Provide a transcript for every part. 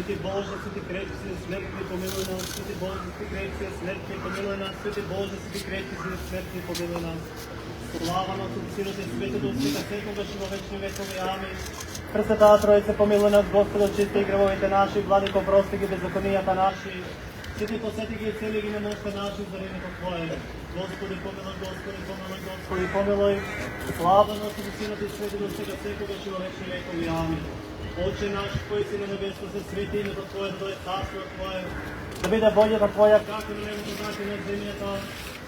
Свети Боже, Свети крепки си, смертни, помилуй нас. Свети Боже, Свети крепки си, смертни, помилуй нас. Свети Боже, Свети крепки си, смертни, помилуй нас. Слава на Отцу, Синот и Светото, сега секогаш и во вечни векови. Амин. Пресветата Троица, помилуй нас, Господи, очисти гревовите наши, владико, прости ги беззаконијата наши. Свети посети ги и цели ги немощта наши за името Твое. Господи, помилуй, Господи, помилуй, Господи, помилуй. Слава на Отцу, Синот и Светото, сега секогаш и во вечни векови. Амин. Отче наш, кој си на небесто, се свети името Твое, да дојде царството Твое, да биде волјата Твоја, како на небото, така и на земјата.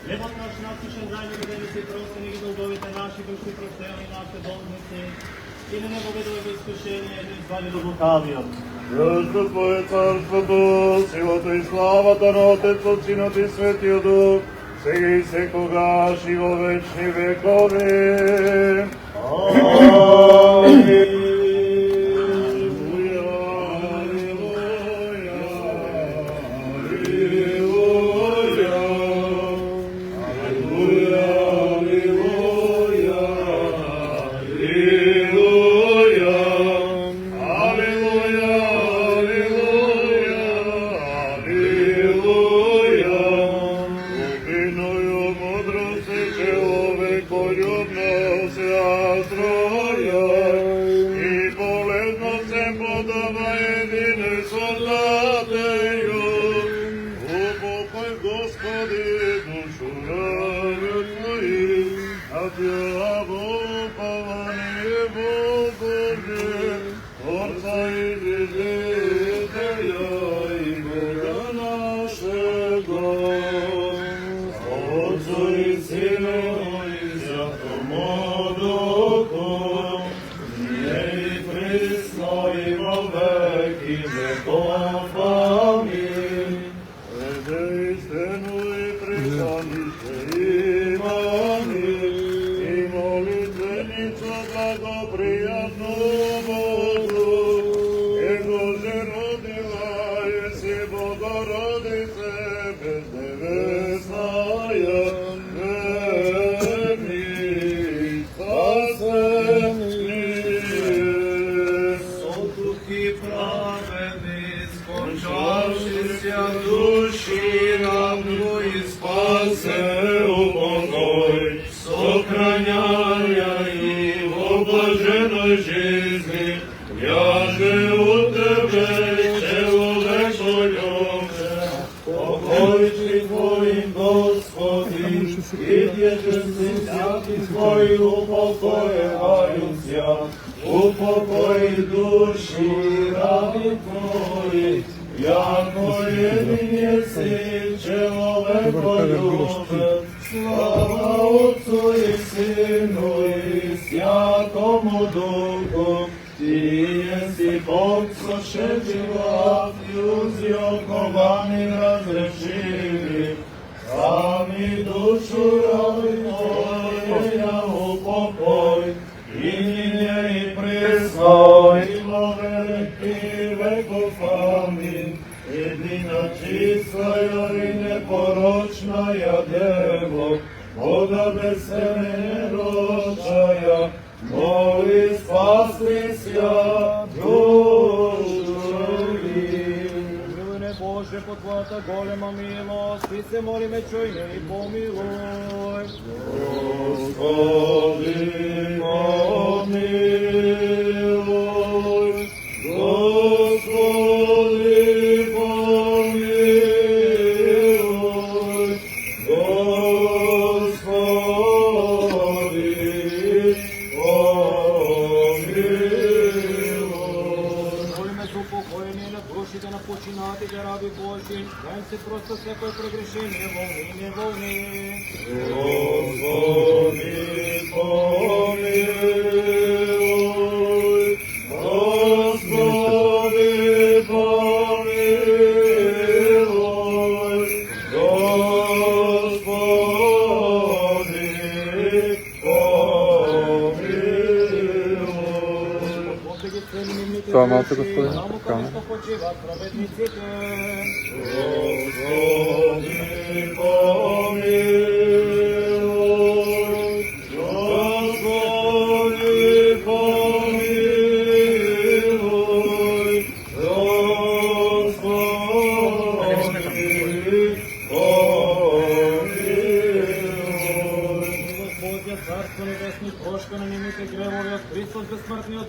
Хлебот наш насушен дај ни, да ни си прости ни ги долговите наши, кои си простени нашите должници. И не не поведувай во искушение, не избави до лукавиот. Јашто Твое царството, силата и славата на Отецот, Синот и Светиот Дух, сега и секогаш и во вечни векови. Амин.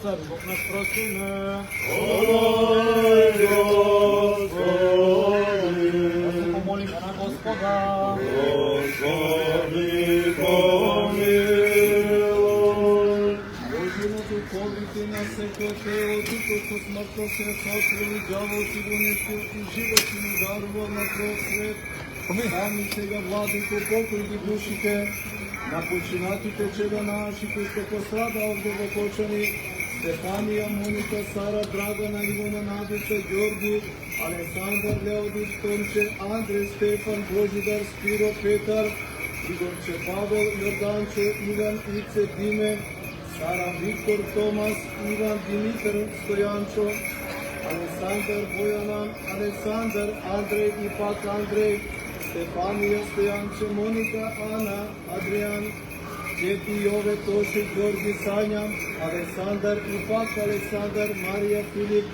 Цар Бог наш прости ме. Господи, Да се помолиме на Господа. Господи, помилуй. Божиното побити на секој тело, духот со смртта се сотвори, ѓавол си го несил и живот си му дарувал на цел свет. Сами сега, владико, покој ги душите на починатите чеда наши, кои што пострада од дълбокочани, Стефанија, Моника, Сара, Драгана, Ивана, Надица, Ѓорги, Александар, Леодис, Томче, Андре, Стефан, Божидар, Спиро, Петар, Игорче, Павел, Јорданче, Иван, Ице, Диме, Сара, Виктор, Томас, Иван, Димитар, Стојанчо, Александар, Бојана, Александар, Андрей и пак Андрей, Стефанија, Стојанче, Моника, Ана, Адриан, Чети, Јове, Тоше, Ѓорги, Сања, Александар и пак Александар, Марија, Филип,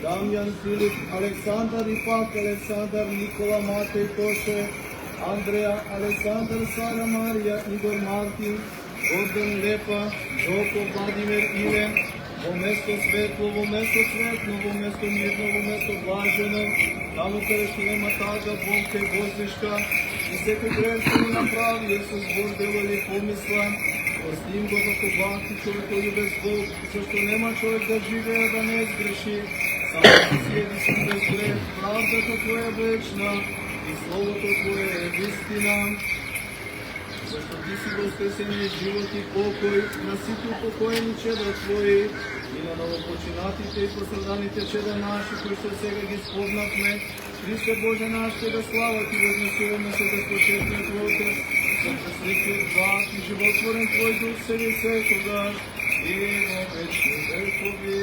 Дамјан, Филип, Александар и пак Александар, Никола, Матеј, Тоше, Андреја, Александар, Сара, Марија, Игор, Мартин, Гордан, Лепа, Жоко, Владимир, Иле, во место светло, во место светно, во место мирно, во место блажено, таму каде што нема тага, болка и воздишка, и секој грех што ни направи, со збор, дело или помисла, простим го како бахти човеколюбец Бог, зашто нема човек да живее да не сгреши, само ти си единствен без грех, правдата Твоја вечна и Словото Твое е вистина. Зашто Ти си го спесениот живот и покој на сите упокоени чеда Твои и на новопочинатите и постраданите чеда наши, кои што сега ги спознавме. Христе Боже наш, Тебе слава Ти вознесуваме се да почетниот Отец, за пресветлиот Бог и животворен Твој Дух сега и секогаш и во вечни векови.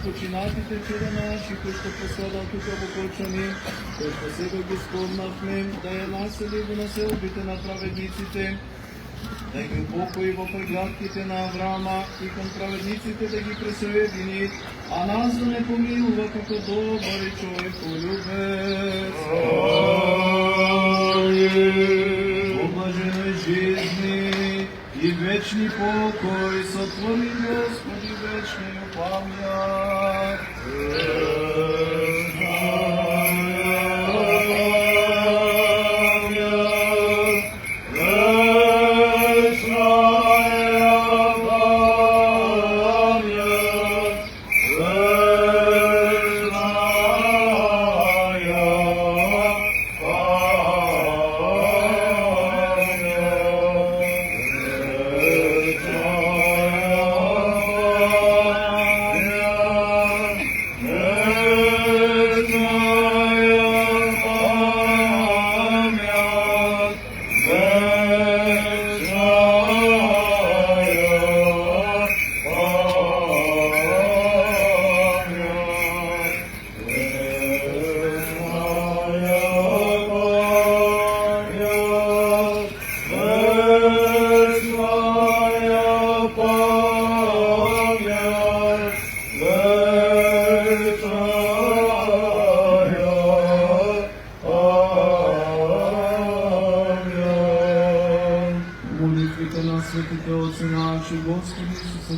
Починатите чеда наши, кои што посада тука во Кочани, кои што сега ги спомнавме, да ја насели во населбите на праведниците, да ги упокои во прегладките на Аврама и кон праведниците да ги пресоедини, а нас да не помилува како добар и човеколюбец. Облаженoj жизни и вечни покој сотвори Господи вечниот памјат.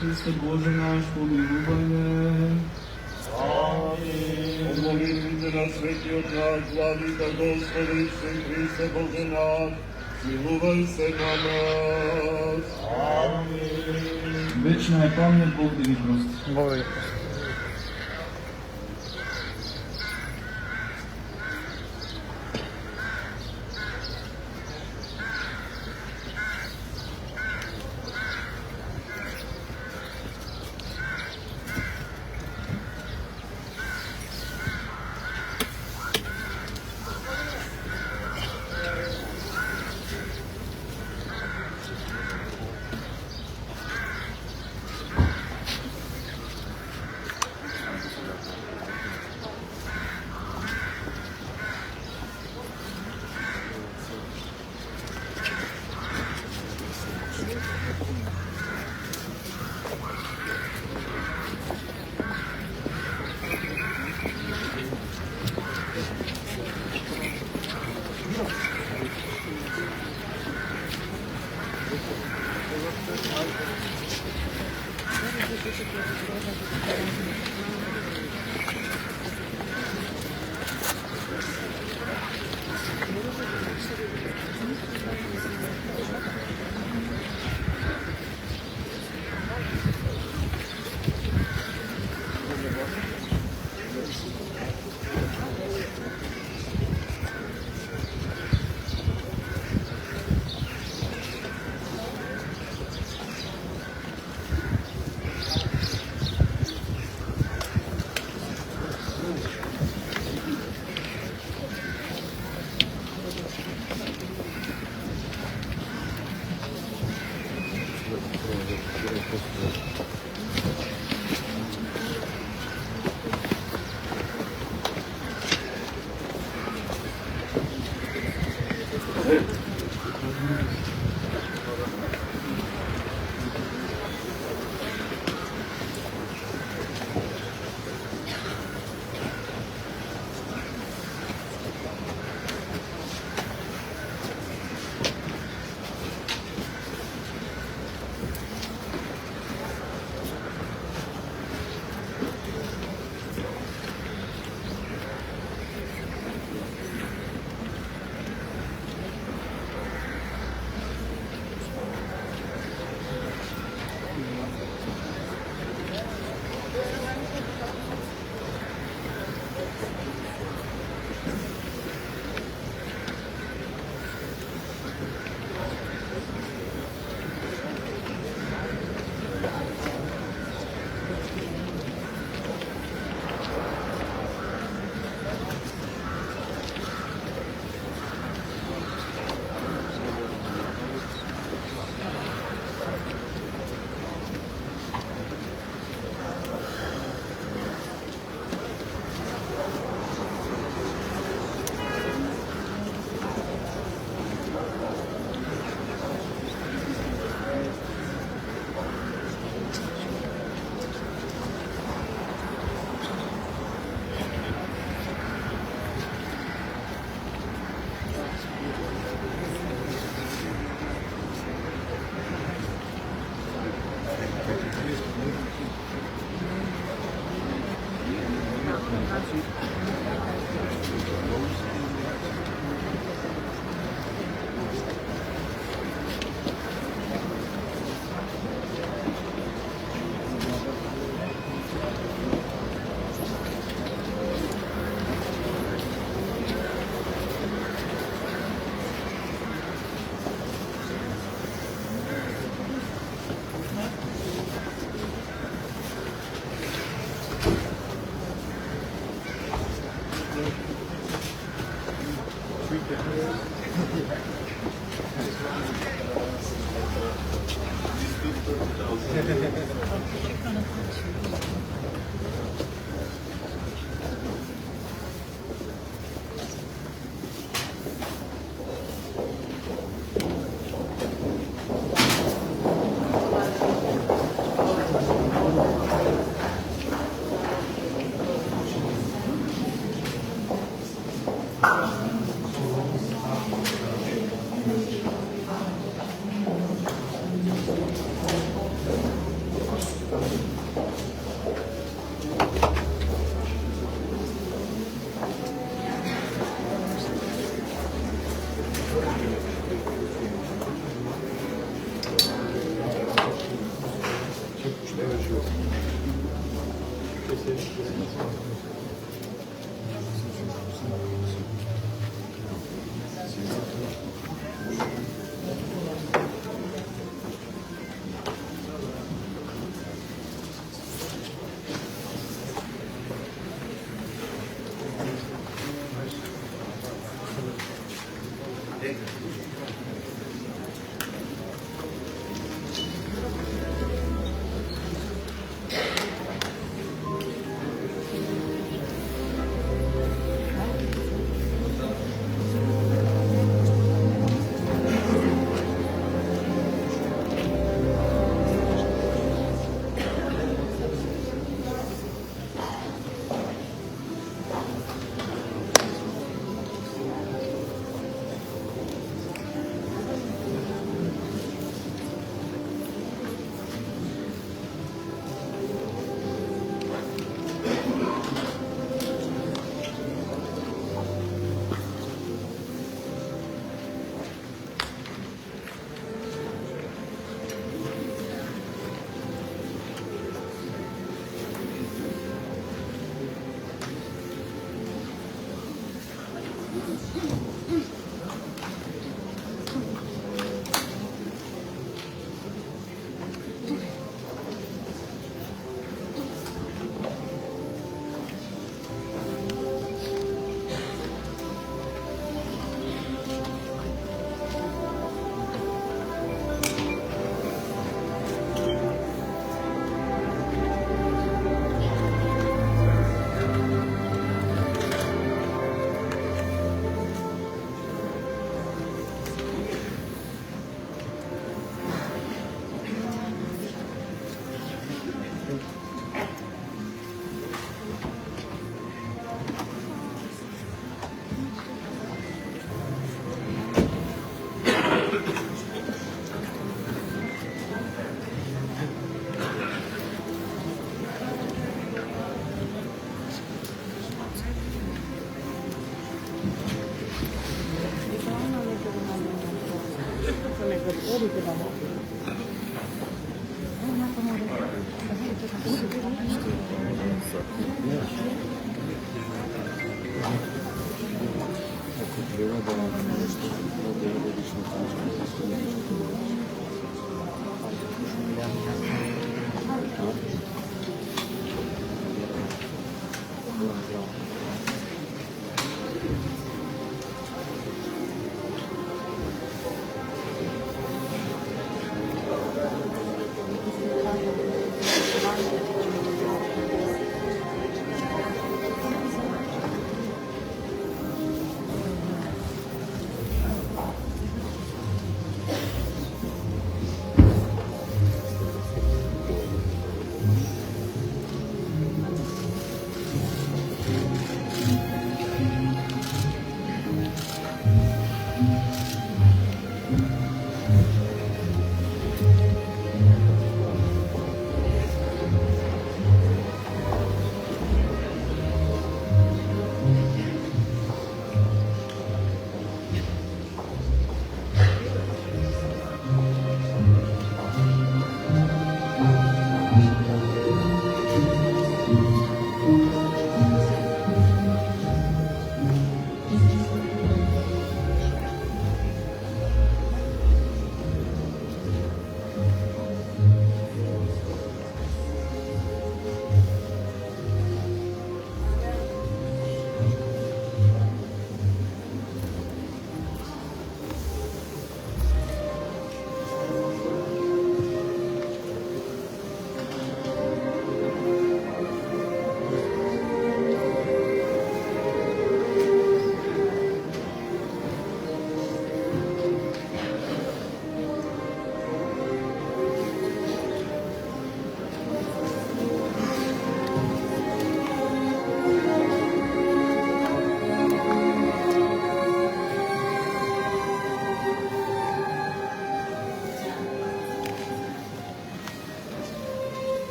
Христе Боже наш, помилувај ме. О молитвите Господи на светиот наш, Владика Господи, Исус Христе Боже наш, милувај се на нас. Амин. Вечна е памет, Бог да ги прости. Бог да ги прости.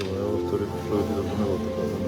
Evo, vtedy člověk to nebylo pokazané.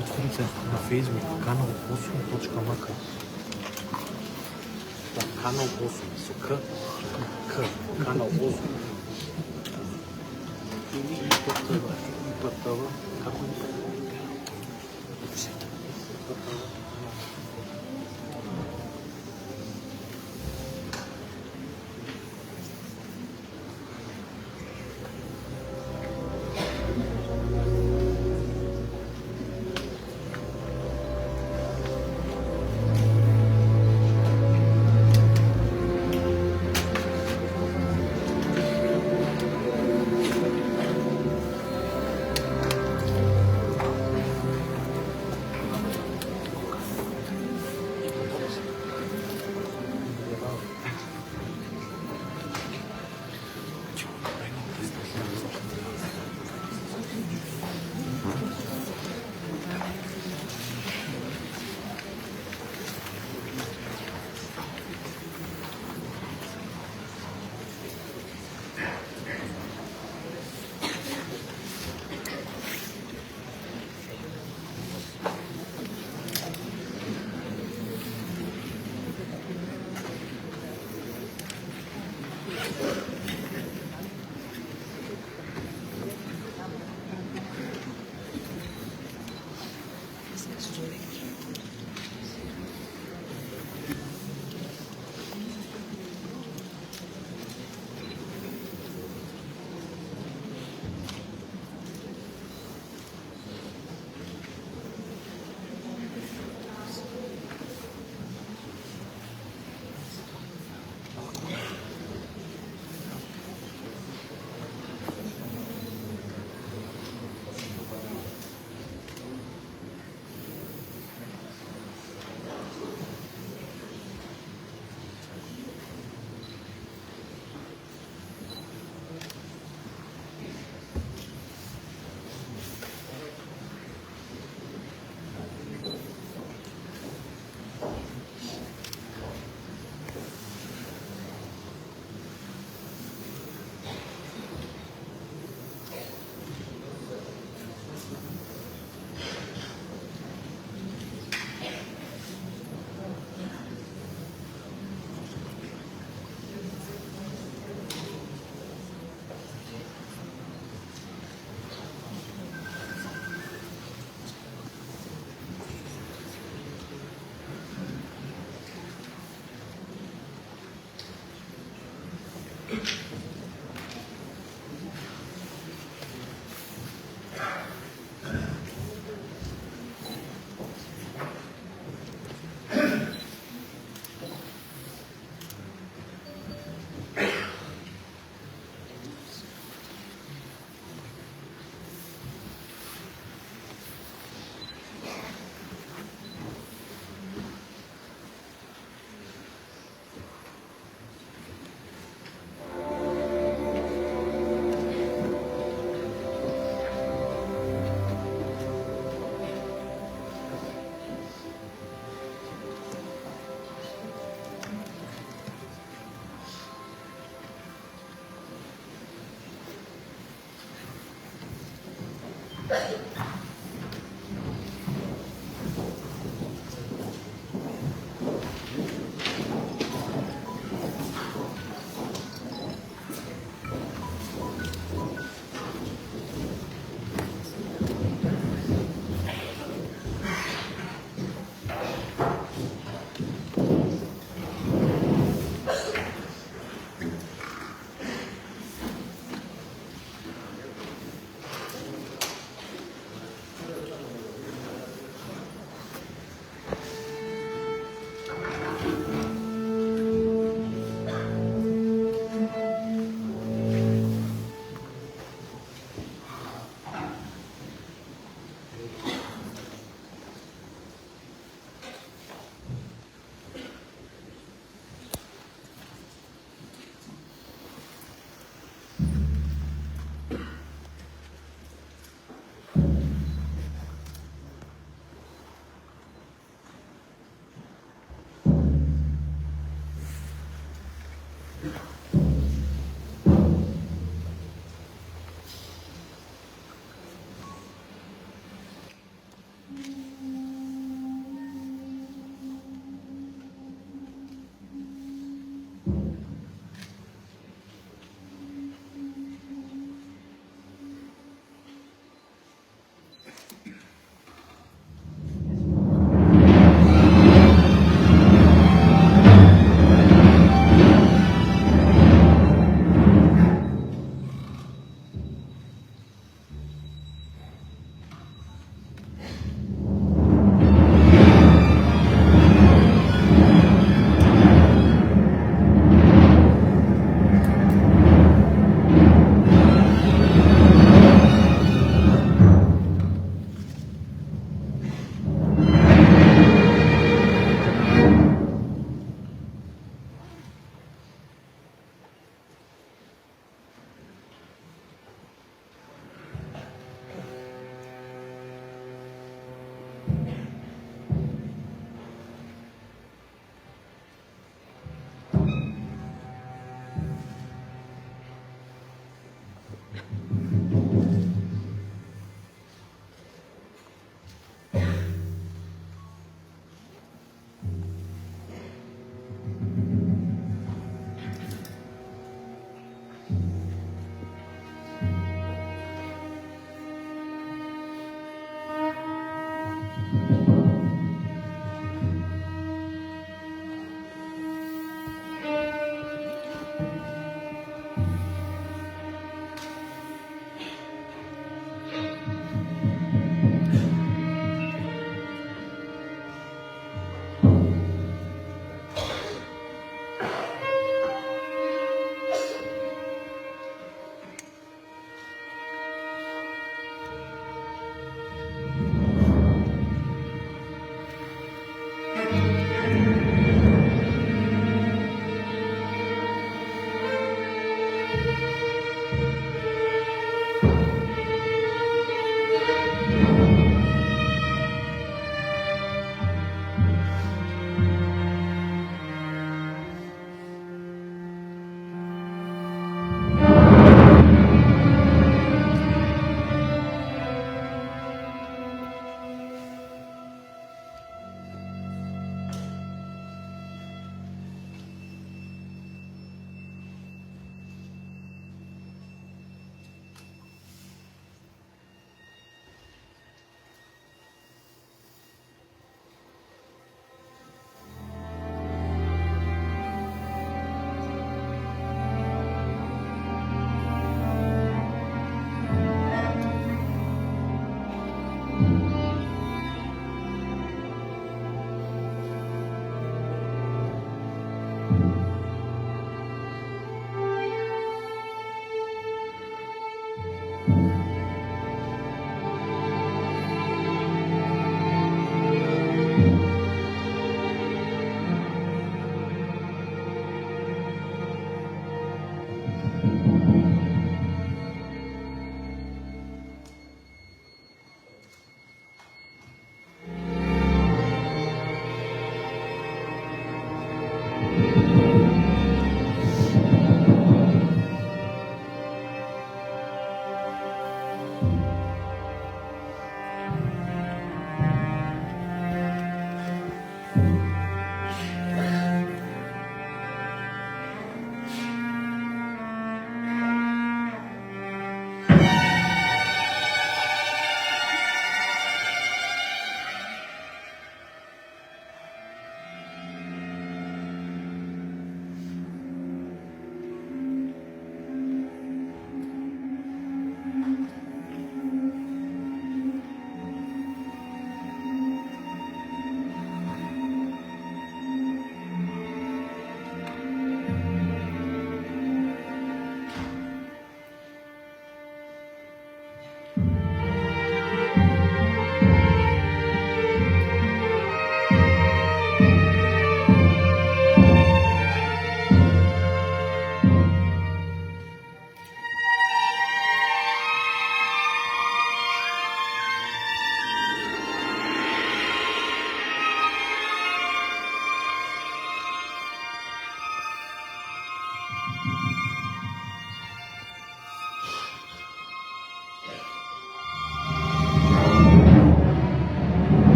Отворите на Facebook канал 8.mk. Канал 8 со К. Канал 8. Или ИПТВ. Како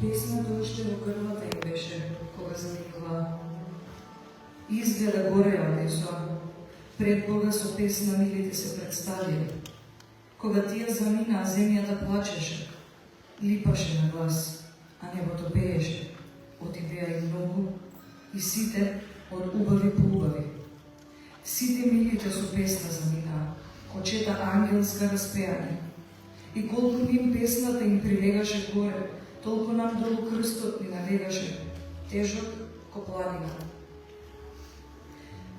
Песната уште во крвата им беше, кога завикува. Изгледа гореа Исуа, пред Бога со песна милите се представија. Кога тие заминаа, земјата плачеше, липаше на глас, а небото пееше, од идеја и многу, и сите од убави по убави. Сите милите со песна заминаа, очета ангелска распеање. И колку им песната им прилегаше горе, толку нам долу крстот ни налегаше, тежок ко планина.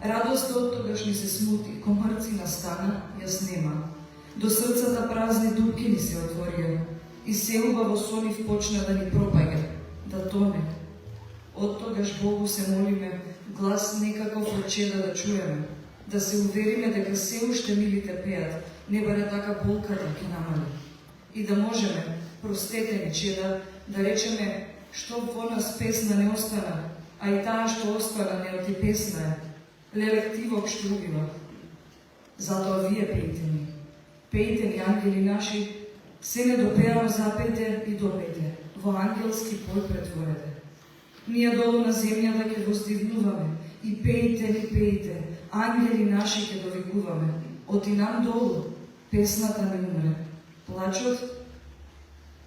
Радоста од тогаш ни се смути, комрци настана, јас нема. До срцата празни дупки ни се отворија, и се убаво со нив почна да ни пропаѓа, да тоне. Од тогаш Богу се молиме, глас некаков од чеда да чуеме, да се увериме дека се уште милите пеат, не баре така болката ќе намали. И да можеме, простете ни чеда, да речеме што во нас песна не остана, а и таа што остана не оти песна е, лелективок што убива. Затоа вие пејте ни. Пејте ни, ангели наши, се не допеано запете и допете, во ангелски пој претворете. Ние долу на земјата ќе воздигнуваме и пејте ни, пејте, ангели наши ќе довикуваме. Оти нам долу песната не умре, плачот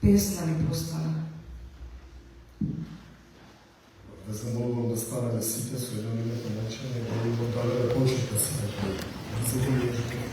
песна ни постана. Да замолувам да станеме сите со едно име помечење, да им оддадеме почит да се запомним.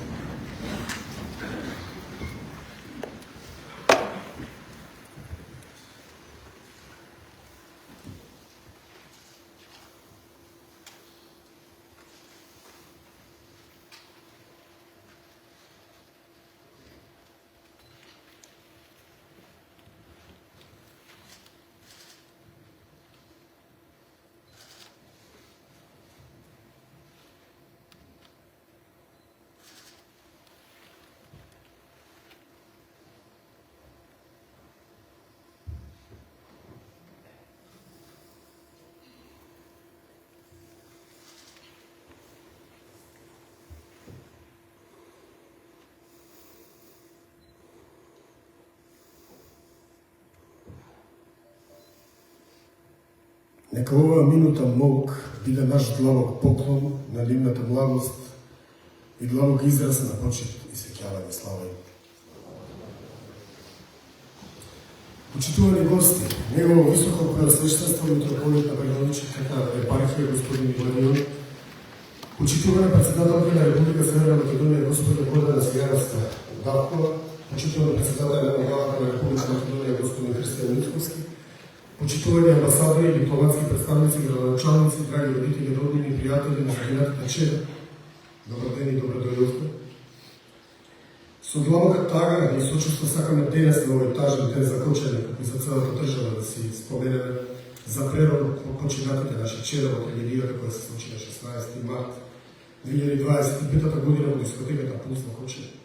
Нека оваа минута молк биде наш длабок поклон на нивната младост и длабок израз на почит и сеќавање слава им. Почитувани гости, негово високо преосвещенство митрополит на Брегановичката епархија господин Владимир, почитувана председателка на Република Северна Македонија господин Гордана Сијаровска Давкова, почитувана председател на главата на Република Македонија господин Христијан Мицковски, почитувани амбасадори и дипломатски представници, градоначалници, драги родители, роднини и пријатели на загинатите чеда, добар ден и добро дојдовте. Со длабока тага и сочувство сакаме денес на овој тажен ден за Кочани, како и за целата држава да си споменеме за прерод во починатите наши чеда во трагедијата која се случи на 16 март 2025 година во дискотеката Пулс во Кочани.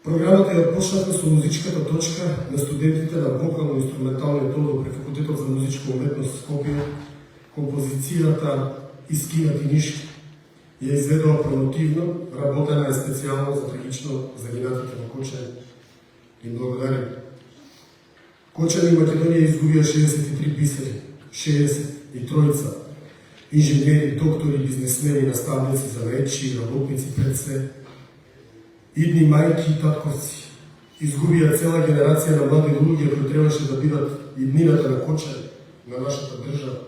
Програмата ја почнавме со музичката точка на студентите на вокално-инструменталниот оддел при Факултетот за музичка уметност Скопје, композицијата Искинати нишки. Ја изведува промотивно, работена е специјално за трагично загинатите во Кочани. И благодарим. Кочани и Македонија изгубија 63 писари, 63 инженери, доктори, бизнесмени, наставници, занаетчи, работници пред се, идни мајки и татковци. Изгубија цела генерација на млади луѓе кои требаше да бидат иднината на Кочани, на нашата држава.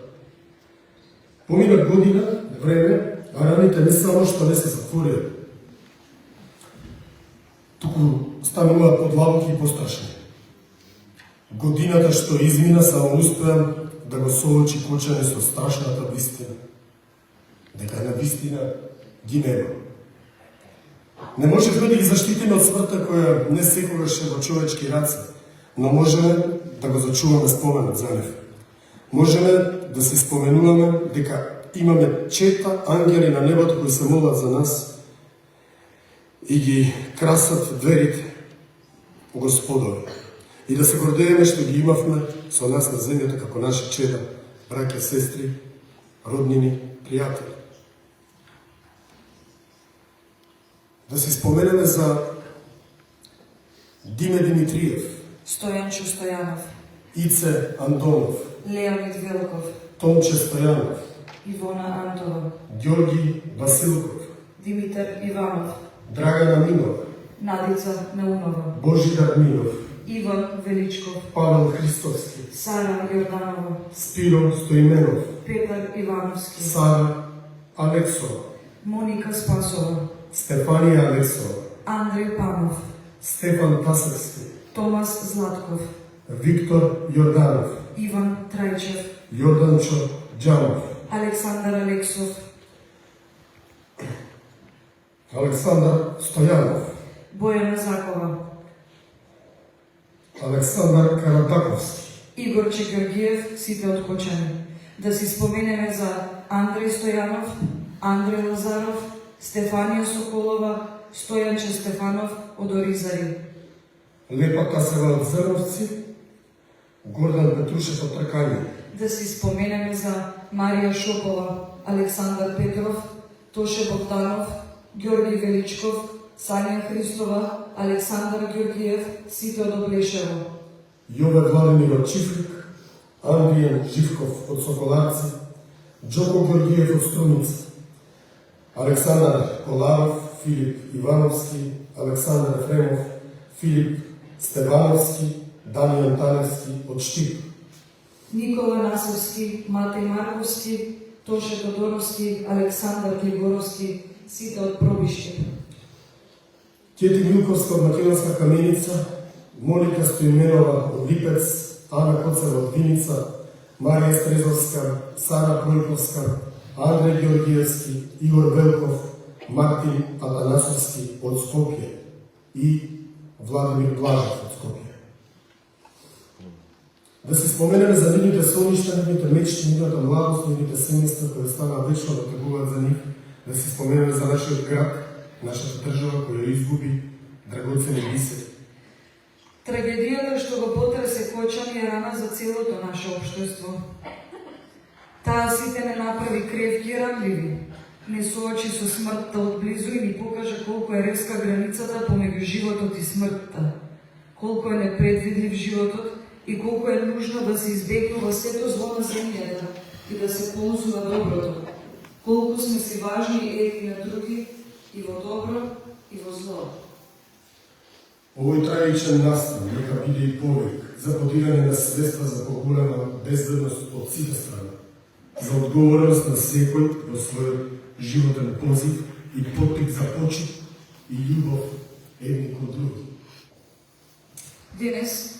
Помина година, време, а раните не само што не се затворија, туку стануваат подлабоки и пострашни. Годината што измина само успеам да го соочи Кочани со страшната вистина, дека на вистина ги нема. Не можевме да ги заштитиме од смртта која не секогаш е во човечки раце, но можеме да го зачуваме споменот за нив. Можеме да се споменуваме дека имаме чета ангели на небото кои се молат за нас и ги красат дверите Господови. И да се гордееме што ги имавме со нас на земјата како наши чеда, браќа, сестри, роднини, пријатели. Да се споменеме за Диме Димитриев, Стојанчо Стојанов, Ице Антонов, Леонид Велков, Томче Стојанов, Ивона Антова, Ѓорги Василков, Димитар Иванов, Драгана Минова, Надица Наунова, Божидар Минов, Иван Величков, Павел Христовски, Сара Јорданова, Спиро Стоименов, Петар Ивановски, Сара Алексова, Моника Спасова, Стефанија Алексова, Андреј Панов, Стефан Тасевски, Томас Златков, Виктор Јорданов, Иван Трајчев, Јорданчо Џамов, Александар Алексов, Александар Стојанов, Бојана Закова, Александар Каратаковски, Игорче Георгиев, сите од Кочани. Да си споменеме за Андреј Стојанов, Андреј Лазаров, Стефанија Соколова, Стојанче Стефанов од Оризари. Лепа Касева од Зрновци, Гордан Петрушев од Тркање, Да си споменеме за Марија Шопова, Александар Петров, Тоше Богданов, Ѓорги Величков, Сања Христова, Александар Георгиев, сите од Облешево. Јове Владимир од Чифлик, Андријан Живков од Соколарци, Џоко Георгиев од Струмица, Александар Коларов, Филип Ивановски, Александар Ефремов, Филип Стевановски, Дамијан Таневски од Штип, Никола Насевски, Матеј Марковски, Тоше Тодоровски, Александар Глигоровски, сите од Пробиште. Кети Милковска од Македонска Каменица, Моника Стоименова од Липец, Ана Коцева од Виница, Марија Стрезовска, Сара Пројковска, Андреј Георгиевски, Игор Велков, Мартин Атанасовски од Скопје и Владимир Блажев од Скопје. Да се споменеме за нивните соништа, нивните мечти, нивната младост, нивните семејства кои останаа вечно да тегуваат за нив, да се споменеме за нашиот град, нашата држава која ја изгуби драгоцени бисери. Трагедијата што го потресе Кочани е рана за целото наше општество. Таа сите не направи кревки и ранливи, не соочи со смртта одблизу и ни покажа колку е резка границата помеѓу животот и смртта, колку е непредвидлив животот и колку е нужно да се избегнува сето зло на земјата и да се ползува доброто, колку сме си важни едни на други и во добро и во зло. Овој трајичен настан нека биде и повик за подирање на средства за поголема безбедност од сите страни, за одговореност на секој во својот животен позив и поттик за почит и љубов едни кон други. Денес,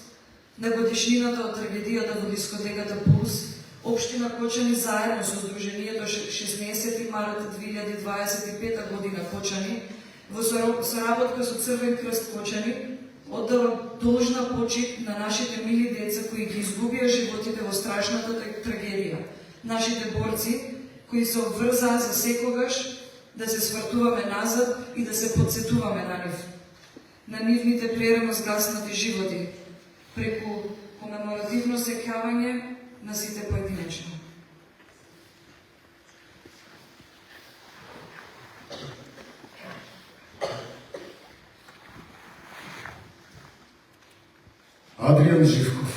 на годишнината од трагедијата во дискотеката Пулс, Општина Кочани заедно со Сдруженијето 16 март 2025 година Кочани, во соработка со Црвен крст Кочани, оддава должна почит на нашите мили деца кои ги изгубија животите во страшната трагедија, нашите борци кои се обврзаа за секогаш да се свртуваме назад и да се подсетуваме на нив, на нивните прерано згаснати животи, преку комеморативно сеќавање на сите поединечно. Адријан Живков.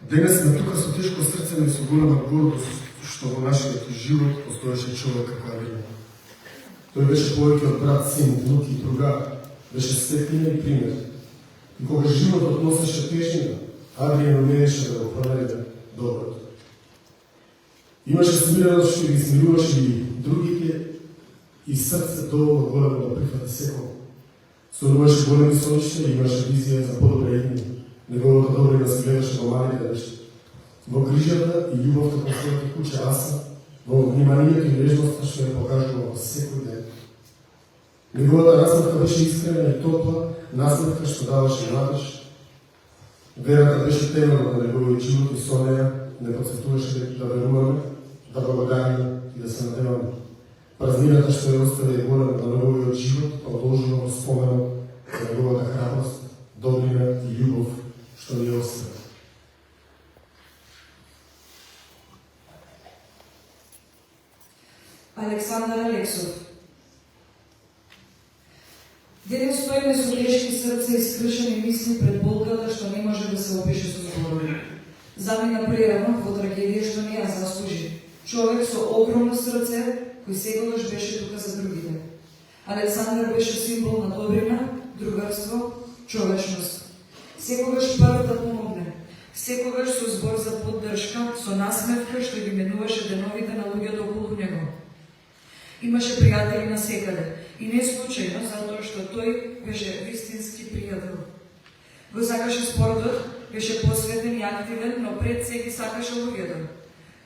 Денес сме тука со тешко срце и со голема гордост што во нашиот живот постоеше човек како Адријан. Тој беше повеќе од брат, син, внук и другар, беше светлина и пример. И кога животот носеше тежина, Адријан умееше да го пронајде доброто. Имаше смиреност што ги смируваше и другите и срце доволно големо да прифати секој. Сонуваше големи соништа и имаше визија за подобре едни. Неговата добрина се гледаше во малите нешта. Во грижата и љубовта кон својата куќа Аса, во вниманието и нежноста што ја покажува во секој ден. Неговата насмевка беше искрена и топла, насмевка што даваше надеж. Верата беше темел на неговиот живот и со неја не подсетуваше да веруваме, да благодариме и да се надеваме. Празнината што ја остави голема на неговиот живот продолжува во споменот за неговата храброст, добрина и љубов што ни остави. Александар Алексов. Денес стоиме со тешки срце и скршени мисли пред болката што не може да се опише со зборови. Замина прерано во трагедија што не ја заслужи. Човек со огромно срце кој секогаш беше тука за другите. Александар беше символ на добрина, другарство, човечност. Секогаш прв да помогне, секогаш со збор за поддршка, со насмевка што ги менуваше деновите на луѓето околу него. Имаше пријатели насекаде и не случајно затоа што тој беше вистински пријател. Го сакаше спортот, беше посветен и активен, но пред се ги сакаше луѓето.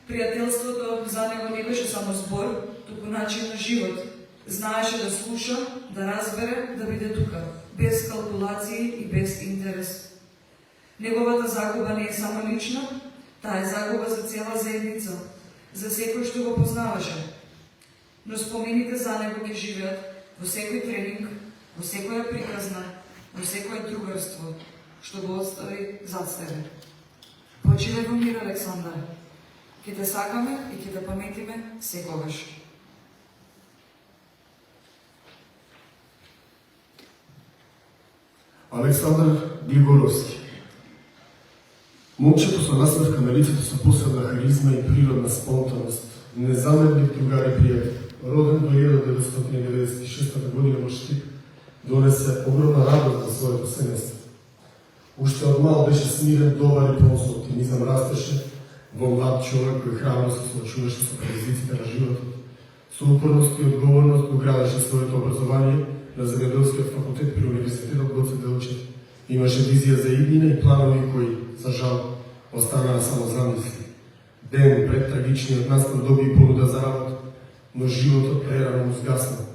Пријателството за него не беше само збор, туку начин на живот. Знаеше да слуша, да разбере, да биде тука, без калкулации и без интерес. Неговата загуба не е само лична, таа е загуба за цела заедница, за секој што го познаваше. Но спомените за него ќе живеат во секој тренинг, во секоја приказна, во секој другарство, што го остави зад себе. Почивај во мир, Александар. Ке те сакаме и ке те паметиме секогаш. Александар Глигоровски. Момчето со насмевка на лицето со посебна харизма и природна спонтаност, незаменлив другар и пријател. Роден до 1996 година во Штип, донесе огромна радост за своето семејство. Уште од мал беше смирен, добар и полн со оптимизам растеше во млад човек кој храбро се соочуваше со предизвиците на животот. Со упорност и одговорност го градеше своето образование на земјоделскиот факултет при универзитетот Гоце Делчев. Имаше визија за иднина и планови кои, за жал, останаа само замисли. Ден пред трагичниот настан доби понуда за работа, но животот прерано му згасна.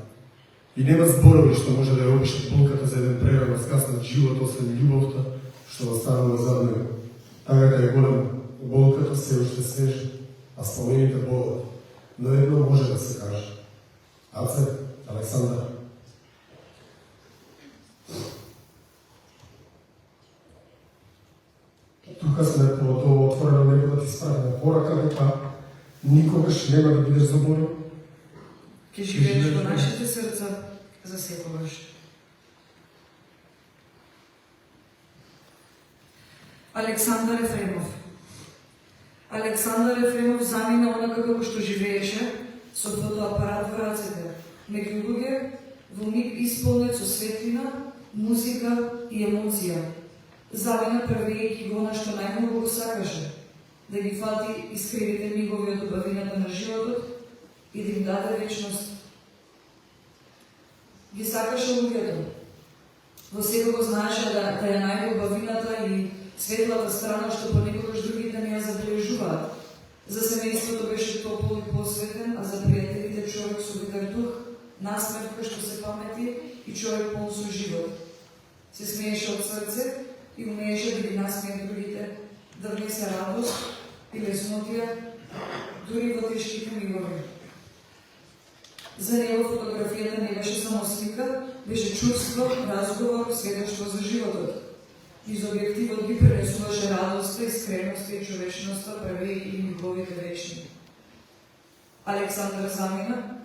И нема зборови што може да ја опише болката за еден прерано згаснат живот, освен љубовта што останала зад него. Тагата е голема, болката се уште свежа, а спомените болат. Но едно може да се каже. Аце Александар. Тука сме по тоа отворено него да ти справиме порака, дека никогаш нема да бидеш заборен. Ке живееш во нашите срца за секогаш. Александар Ефремов. Александар Ефремов замина онака како што живееше, со фотоапарат во рацете, меѓу луѓе, во миг исполнет со светлина, музика и емоција. Замина првејќи го она што најмногу го сакаше, да ги фати искрените мигови од убавината на животот и да им даде вечност. Ги сакаше луѓето. Во секого знаеше да ја најде убавината и светлата страна што понекогаш другите не ја забележуваат. За семејството беше топол и посветен, а за пријателите човек со витар дух, насмевка што се памети и човек полн со живот. Се смееше од срце и умееше да ги насмее другите, да внесе радост и леснотија, дури во тешките мигови. За него фотографијата не беше само слика, беше чувство, разговор, сведоштво за животот. Из објективот ги пренесуваше радоста, искреноста и човечноста, правејќи им миговите вечни. Александар замина,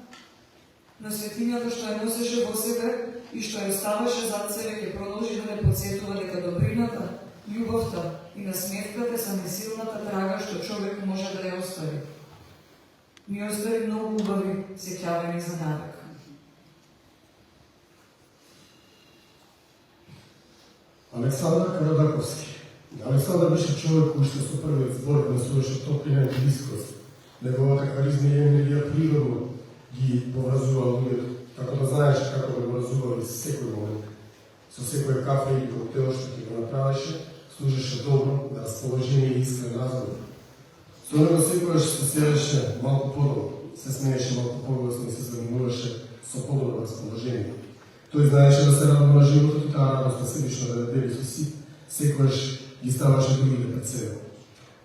но светлината што ја носеше во себе и што ја оставаше зад себе ќе продолжи да не подсетува дека добрината, љубовта и насмевката се најсилната трага што човек може да ја остави. Ми остави многу убави сеќавања за навек. Александар Карадаковски. Александар беше човек кој што со првиот збор внесуваше топлина и близкост. Неговата харизма и енергија природно ги поврзуваа луѓето, така да знаеше како да го разували секој момент. Со секој кафе или коктел што ќе го направеше, служеше добро да расположение и искрен разговор. Со него секојаш се седеше малку подолу, се смееше малку погласно и се занимуваше со подобро расположение. Тој знаеше да се радува на животот и таа радост на себично да ја дели со си, секојаш ги ставаше другите пред себе.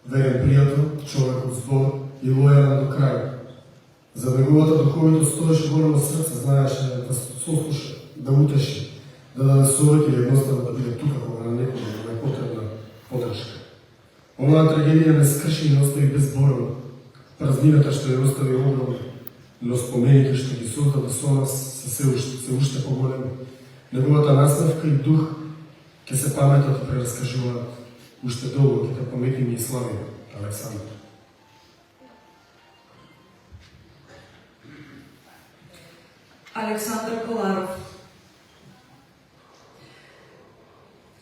Верен пријател, човек од збор и лојален до крај. За неговата духовитост стоеше големо срце, знаеше да сослуша, да утеши, да даде совет или едноставно да биде тука кога на некој да е потребна подршка. Онаа трагедија не скрши и не остави без зборови. Празнината што ја остави огромна, но спомените што ги создава со нас се уште поголеми. Неговата насмевка и дух Ке се паметат и прераскажуваат уште долго, ке те паметними и славиме, Александар. Александар Коларов.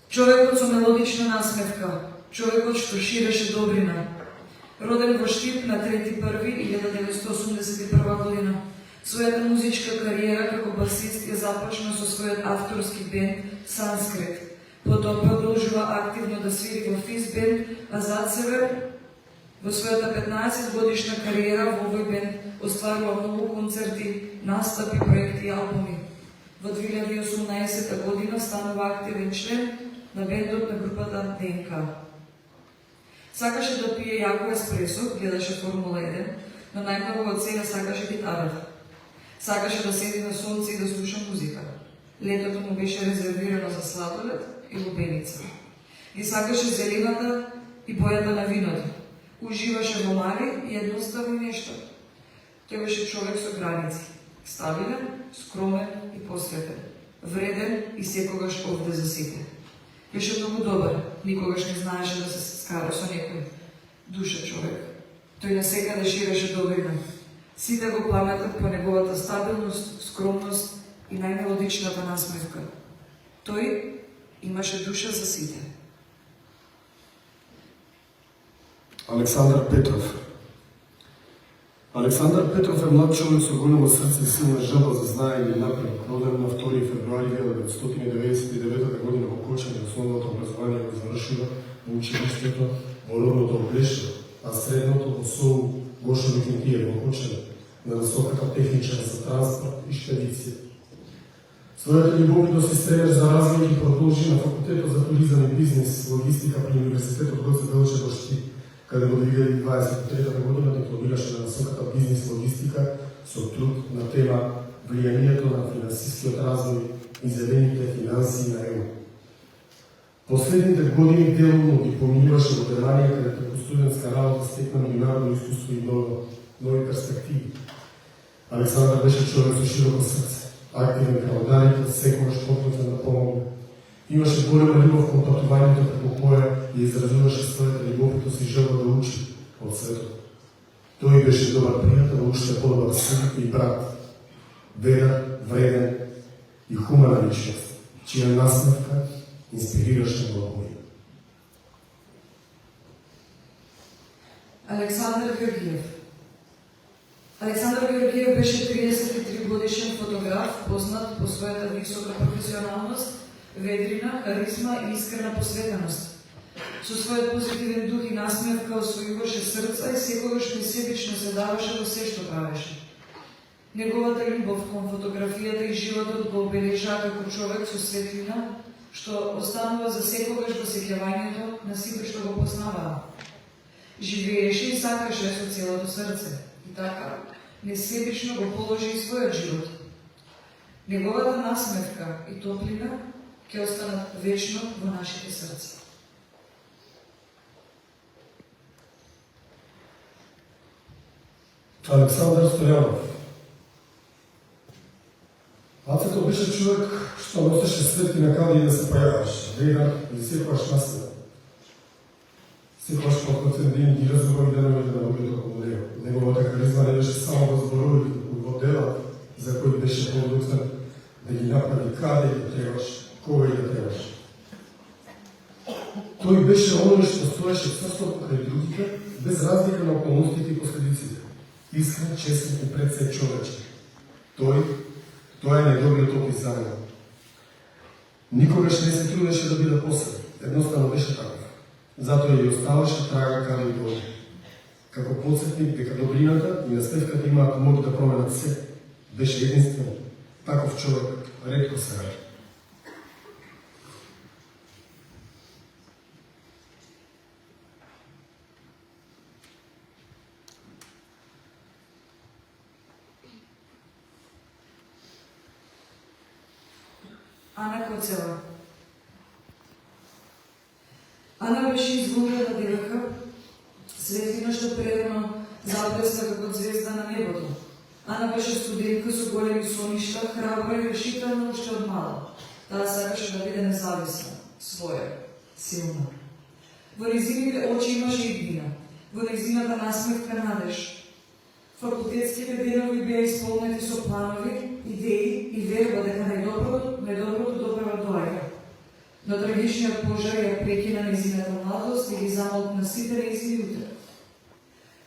Човекот со мелодична насмевка, човекот што ширеше добрина. Роден во Штип на 3.1.1981 година, својата музичка кариера како басист ја започна со својот авторски бенд Санскрит. Потоа продолжува активно да свири во Физ бенд, а зад себе во својата 15 годишна кариера во овој бенд остварува многу концерти, настапи, проекти и албуми. Во 2018 година станува активен член на бендот на групата ДНК. Сакаше да пие јако еспресо, гледаше Формула 1, но најмногу од сега сакаше гитарата. Сакаше да седи на сонце и да слуша музика. Летото му беше резервирано за сладолед и лубеница. И сакаше зелената и бојата на виното. Уживаше во мали и едноставни нешта. Тој беше човек со граници. Стабилен, скромен и посветен. Вреден и секогаш овде за сите. Беше многу добар, никогаш не знаеше да се скара со некој. Душа човек. Тој насекаде ширеше добрина. Сите го паметат по неговата стабилност, скромност и најмелодичната насмевка. Тој имаше душа за сите. Александар Петров. Александар Петров е млад човек со големо срце и силна желба за знаење и напред. Роден на 2 февруари 1999 година во Кочани, основното образование го завршува во училиштето во родното Облеше, а средното во СОУ Гошо Викентије во Кочани, на насоката техничар за транспорт и шпедиција. Својата љубов до системер за развој ги продолжи на факултетот за туризам и бизнес логистика при Универзитетот Гоце Делчев во Штип, каде во 2023 година дипломираше на насоката бизнес логистика со труд на тема влијанието на финансискиот развој и зелените финанси на ЕУ. Последните години делно ги поминуваше во Германија, каде по студентска работа стекна меѓународно искуство и нови перспективи. Александар беше човек со широко срце, активен како дарител, секогаш подготвен да помогне. Имаше голема љубов кон патувањето, како која ја изразуваше својата љубовитост и желба да учи од светот. Тој беше добар пријател, уште подобар син и брат, ведар, вреден и хумана личност, чија насмевка инспирираше многу. Александар Георгиев. Александар Георгиев беше 33 годишен фотограф, познат по својата висока професионалност, ведрина, харизма и искрена посветеност. Со својот позитивен дух и насмевка освојуваше срца и секогаш несебично се даваше во се што правеше. Неговата љубов кон фотографијата и животот го обележа како човек со светлина, што останува за секогаш во сеќавањето на сите што го познаваа. Живееше и сакаше со целото срце, и така несебично го положи и својот живот. Неговата насмевка и топлина ќе останат вечно во нашите срца. Александар Стојанов. Ацето беше човек што носеше светлина каде и да се појаваш, ведар и секогаш насмеан. Секогаш подготвен да им ги разговори деновите на луѓето околу него. Неговата харизма не беше само во зборови, туку во дела, за кои беше подготвен да ги направи каде и да требаш, кога и да требаш. Тој беше оној што стоеше состав кај другите, без разлика на околностите и последиците. Искрен, честен и пред се човечен. Тоа е најдобриот опис за него. Никогаш не се трудеше да биде посебен, едноставно беше таков. Затоа и оставаше трага каде и дојде. Како подсетник дека добрината и насмевката имаат моќ да променат се, беше единствен. Таков човек ретко се ради. Ана Коцева. Ана беше изгубена девојка, светлина што предано заблесна како звезда на небото. Ана беше студентка со големи соништа, храбра и решителна уште од мала. Таа сакаше да биде независна. своја, силна. Во незините очи имаше иднина, во незината насмевка надеж. Факултетските денови беа исполнети со планови, идеи и верба дека најдоброто допрева доаѓа. Но трагичниот пожар ја прекина незината младост и ги замолкна сите нејзини утре.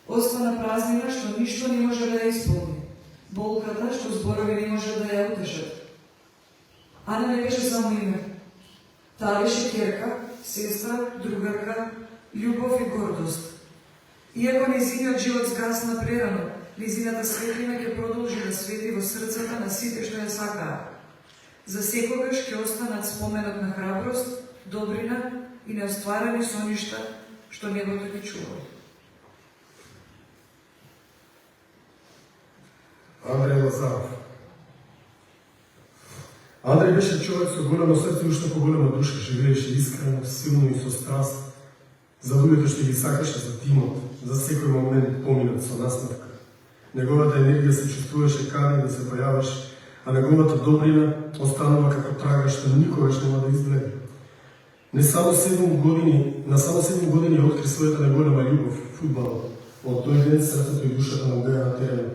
Остана празнина што ништо не може да ја исполни, болката што зборови не може да ја утешат. Ана не беше само име. Таа беше ќерка, сестра, другарка, љубов и гордост. Иако незиниот живот згасна прерано, незината светлина ќе продолжи да свети во срцата на сите што ја сакаа. За секогаш ќе останат споменот на храброст, добрина и неостварени соништа што небото ги чува. Андреј Лазаров. Андреј беше човек со големо срце и уште поголема душа, живееше искрено, силно и со страст за луѓето што ги сакаше, за тимот, за секој момент поминат со насмевка. Неговата енергија се чувствуваше каде да се појаваше, а неговата добрина останува како трага што никогаш нема да избледи. На само 7 години откри својата најголема љубов, фудбалот. Од тој ден срцето и душата му беа на терен.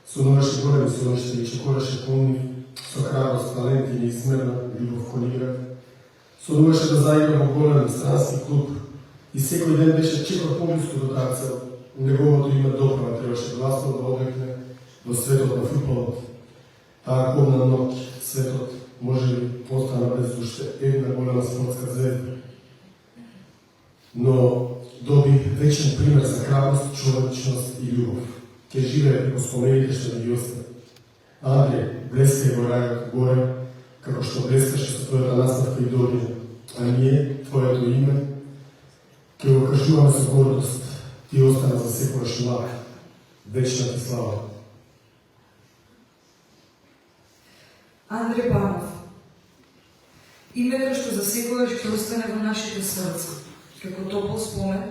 Сонуваше големи соништа и чекораше помни со храброст, талент и неизмерна љубов кон игра. Сонуваше да заигра во голем странски клуб и секој ден беше чекор поблиску до таа цел. Неговото име допрева требаше гласно да одекне во светот на фудбалот. Таа кобна ноќ, светот може би остана без уште една голема спортска звезда. Но доби вечен пример за храброст, човечност и љубов. Ке живее по спомените што да ги остане. Андреј, блеска во рајот горе, како што блескаше со твојата наставка и добрина, а ние, твоето име, ке го кажуваме со гордост. Ти остана за секојаш млад, вечна ти слава. Андреј Панов. Името што за секогаш ќе остане во нашите срца, како топол спомен,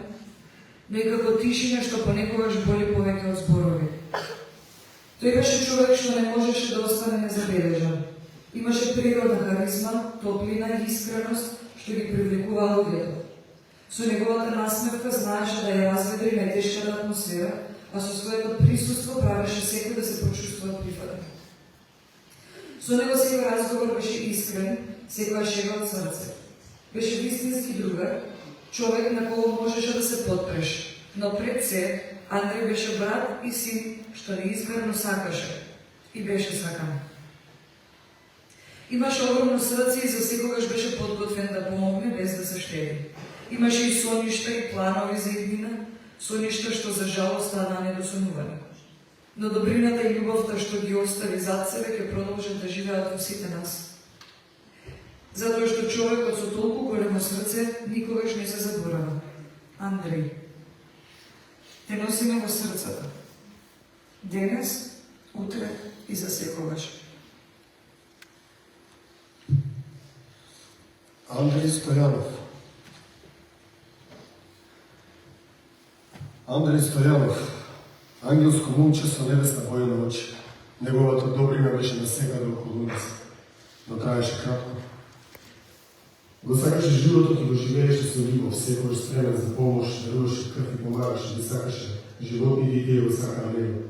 но и како тишина што понекогаш боли повеќе од зборови. Тој беше човек што не можеше да остане незабележан. Имаше природна харизма, топлина и искреност што ги привлекува луѓето. Со неговата насмевка знаеше да ја разведри најтешката атмосфера, а со своето присуство правеше секој да се почувствува прифатен. Со него секој разговор беше искрен, секоја шега од срце. Беше вистински другар, човек на кого можеше да се подпреш, но пред се Андреј беше брат и син што неизмерно сакаше и беше сакан. Имаше огромно срце и за секогаш беше подготвен да помогне без да се штеди. Имаше и соништа и планови за иднина, соништа што за жал остана недосонувани. Но добрината и љубовта што ги остави зад себе ќе продолжат да живеат во сите нас. Затоа што човекот со толку големо срце никогаш не се заборава. Андреј, те носиме во срцата. Денес, утре и за секогаш. Андреј Стојанов. Андреј Стојанов, ангелско момче со небесна боја на очи. Неговата добрина беше насекаде околу нас, но траеше кратко. Го сакаше животот и го живееше со љубов, секој спремен за помош, даруваше крв и помагаше, ги сакаше животните и тие го сакаа него.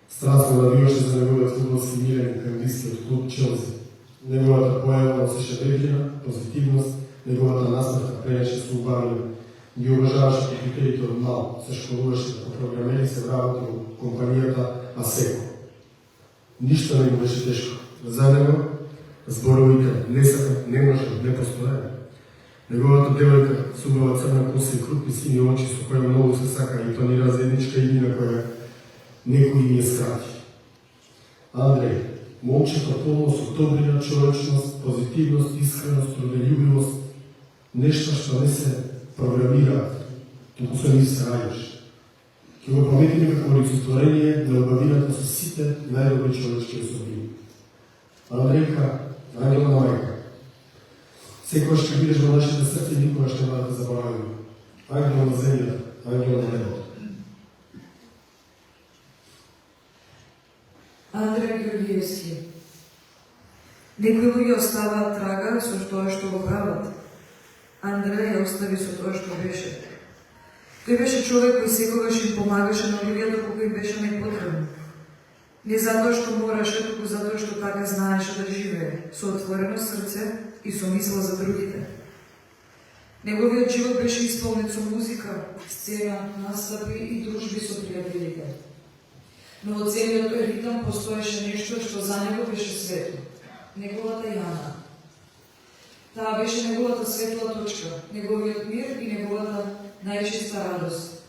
Страстно навиваше за неговиот фудбалски милен англискиот клуб Челси. Неговата појава носеше ветрина, позитивност, неговата насмевка пренеше со убавина. Ги уважаваше потребителите од мал, се школуваше како програмери, се работи во компанијата Асеко. Ништо не му беше тешко. За него зборови не сака, не може, не постоја. Неговата девојка со убава црна коса и крупни сини очи со која многу се сака и планира заедничка иднина која некој ни ја скрати. Андреј, момчето полно со добрина, човечност, позитивност, искреност, трудолюбивост, нешто што не се програмираат, туку со нив се раѓаш. Ке го пометиме како олицетворение на убавината со сите најдобри човечки особини. Андрејка, ангелна мајка, секојаш ќе бидеш во нашите срце и никогаш нема да те заборавиме. Ангел на земјата, ангел на небото. Андреј Георгиевски. Некои луѓе оставаат трага со тоа што го прават. Андреја ја остави со тоа што беше. Тој беше човек кој секогаш им помагаше на луѓето кога им беше најпотребно. Не затоа што мораше, туку затоа што така знаеше да живее, со отворено срце и со мисла за другите. Неговиот живот беше исполнет со музика, сцена, настапи и дружби со пријателите. Но во целиот тој ритам постоеше нешто што за него беше свето. Неговата Јана. Таа беше неговата светла точка, неговиот мир и неговата најчиста радост.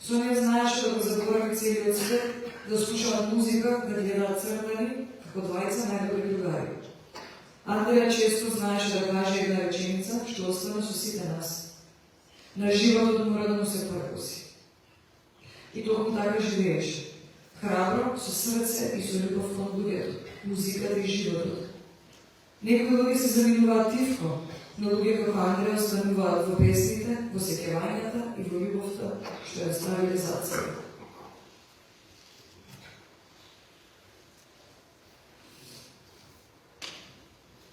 Со неја знаеше да го заборави целиот свет, да слушаат музика, да гледаат цртани, како двајца најдобри другари. Андреја често знаеше да каже една реченица што остана со сите нас. На животот мора да му се пркоси. И токму така живееше. Храбро, со срце и со љубов кон луѓето, музиката и животот. Некои луѓе се заминуваат тивко, но луѓе како Андреја остануваат во песните, во сеќавањата и во љубовта што ја ставиле зад себе.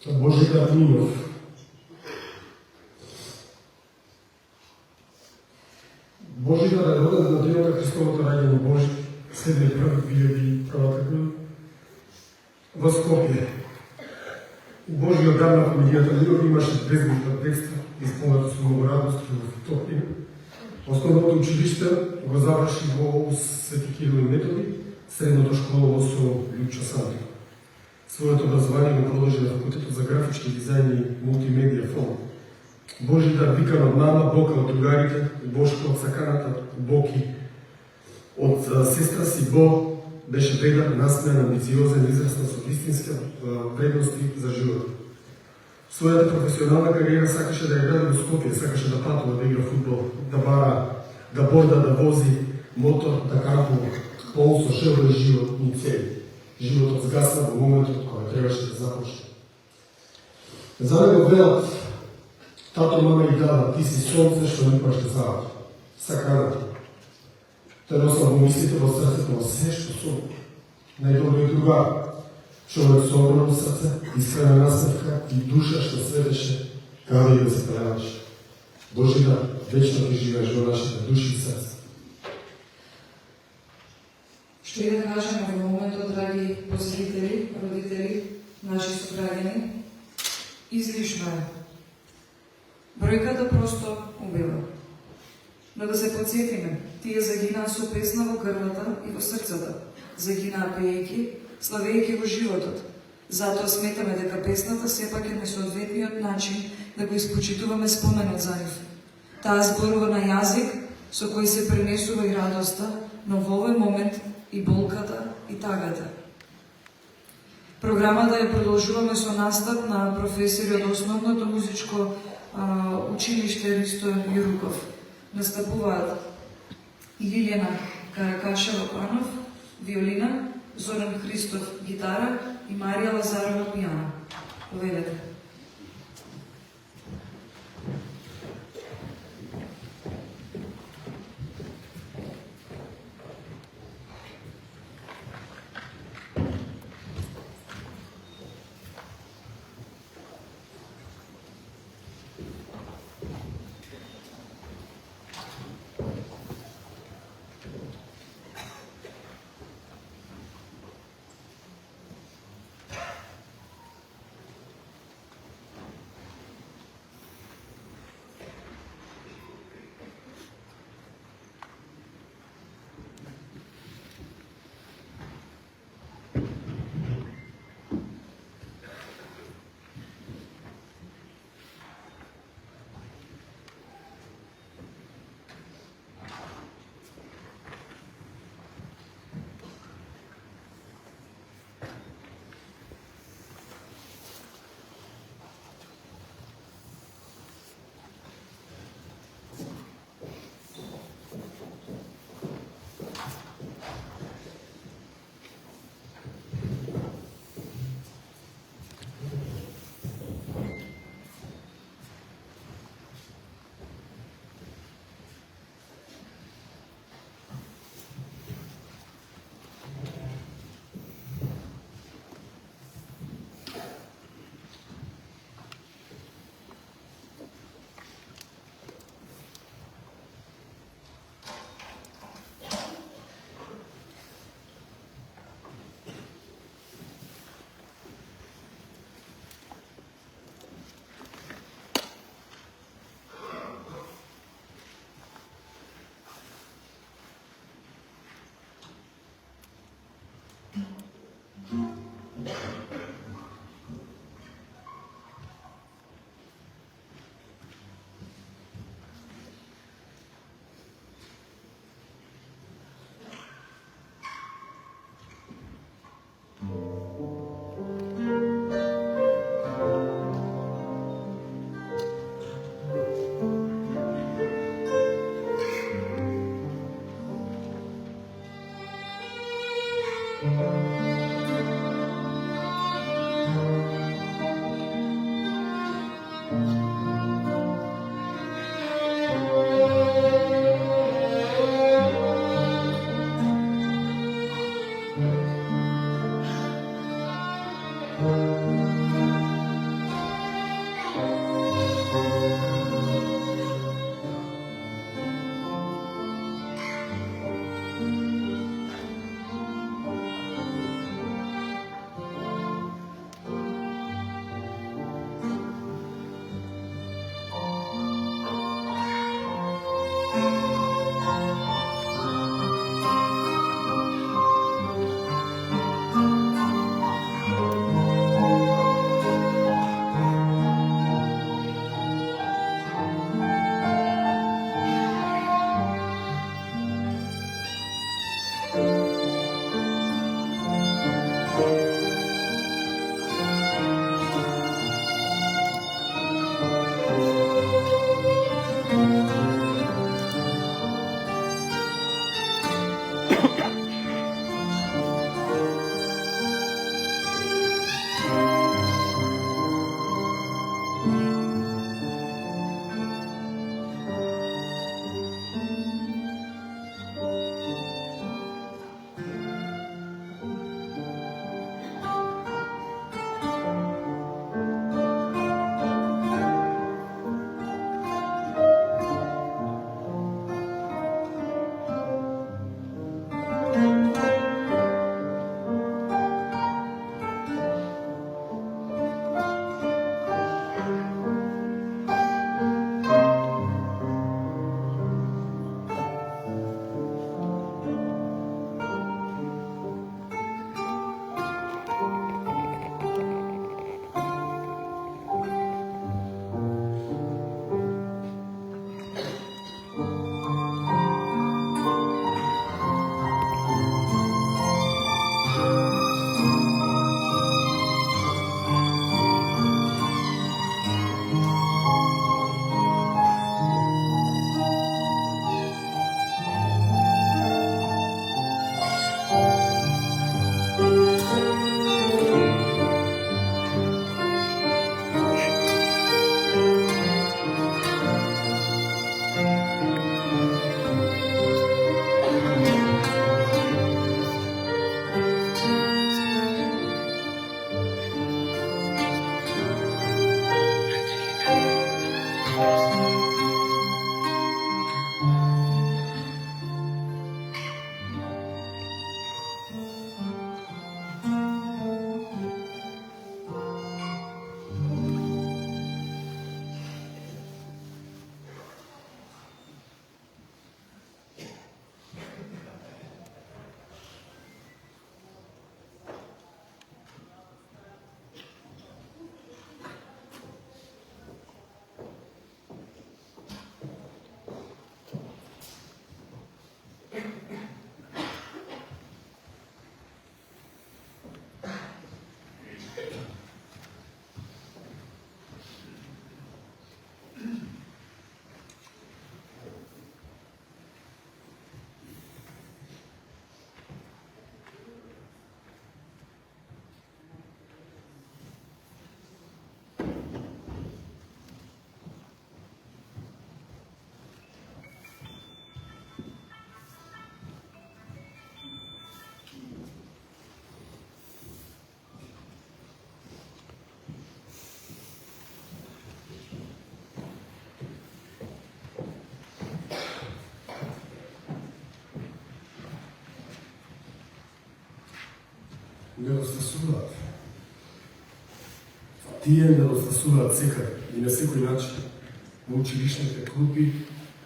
Божидар Нинов. Божидар е роден на денот на Христовото раѓање Божи, 7.1.2001 година во Скопје. У Божиот дан на фамилијата Нинов имаше безброй детства, исполнето со многу радост и топлина. Основното училиште го заврши во Свети Кирил и Методи, средното школово со Лјупчо Сандико. Своето образование го продолжи на факултетот за графички дизајн и мултимедија ФОН. Божидар викан од мама, Бока од другарите, Бошко од саканата, Боки од сестра си Бо, беше вреден, насмеан, амбициозен, израсна со вистински вредности за живот. Својата професионална кариера сакаше да ја гради во Скопје, сакаше да патува, да игра фудбал, да бара, да борда, да вози мотор, да кампува, пол со шеврој животни цели. Животот згасна во моментот кога требаше да започне. За него велат, тато, мама и дада, ти си сонце што никогаш не завади. Саканата. Те носам во мислите, во срцето, во се што сум. Најдобриот другар, човек со огромно срце, искрена насмевка и душа што светеше каде и да се прелаваше. Божидар, вечно ти живееш во нашите души и срце. Што и да кажеме во моментот, драги посетители, родители, наши сограѓани, излишно е. Бројката просто убива. Но да се подсетиме, тие загинаа со песна во грлата и во срцата. Загинаа пеејќи, славејќи го животот. Затоа сметаме дека песната сепак е несоодветниот начин да го испочитуваме споменот за нив. Таа зборува на јазик со кој се пренесува и радоста, но во овој момент и болката и тагата. Програмата ја продолжуваме со настап на професори од основното музичко училиште Ристо Јуруков. Настапуваат Лилјана Каракашева-Панов, виолина, Зоран Христов, гитара и Марија Лазарова, пијано. Повелете. недостасуваат. Тие недостасуваат секаде и на секој начин. Во училишните клупи,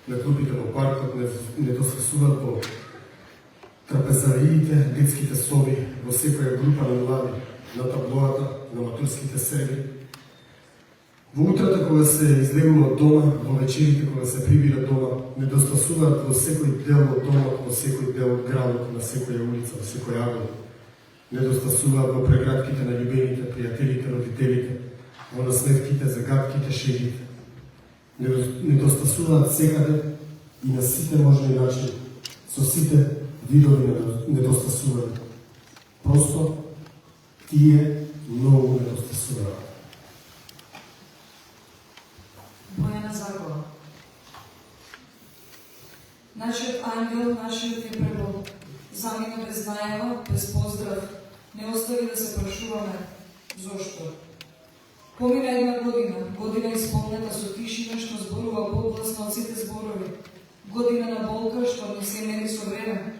на клупите во паркот, недостасуваат во трапезариите, детските соби, во секоја група на млади, на таблоата, на матурските серби. Во утрата кога се излегува од дома, во вечерите кога се прибира дома, недостасуваат во секој дел од домот, во секој дел од градот, на секоја улица, во секој агон. Недостасуваат во преградките на љубените, пријателите, родителите, во насмевките, загадките, шегите. Недостасуваат секаде и на сите можни начини, со сите видови недостасување. Просто тие многу недостасуваат. Бојана Загова. Нашиот ангел, нашиот е прво, замина без најава, без поздрав, не остави да се прашуваме зошто. Помина една година исполнета со тишина што зборува погласно од сите зборови, година на болка што не се мери со време.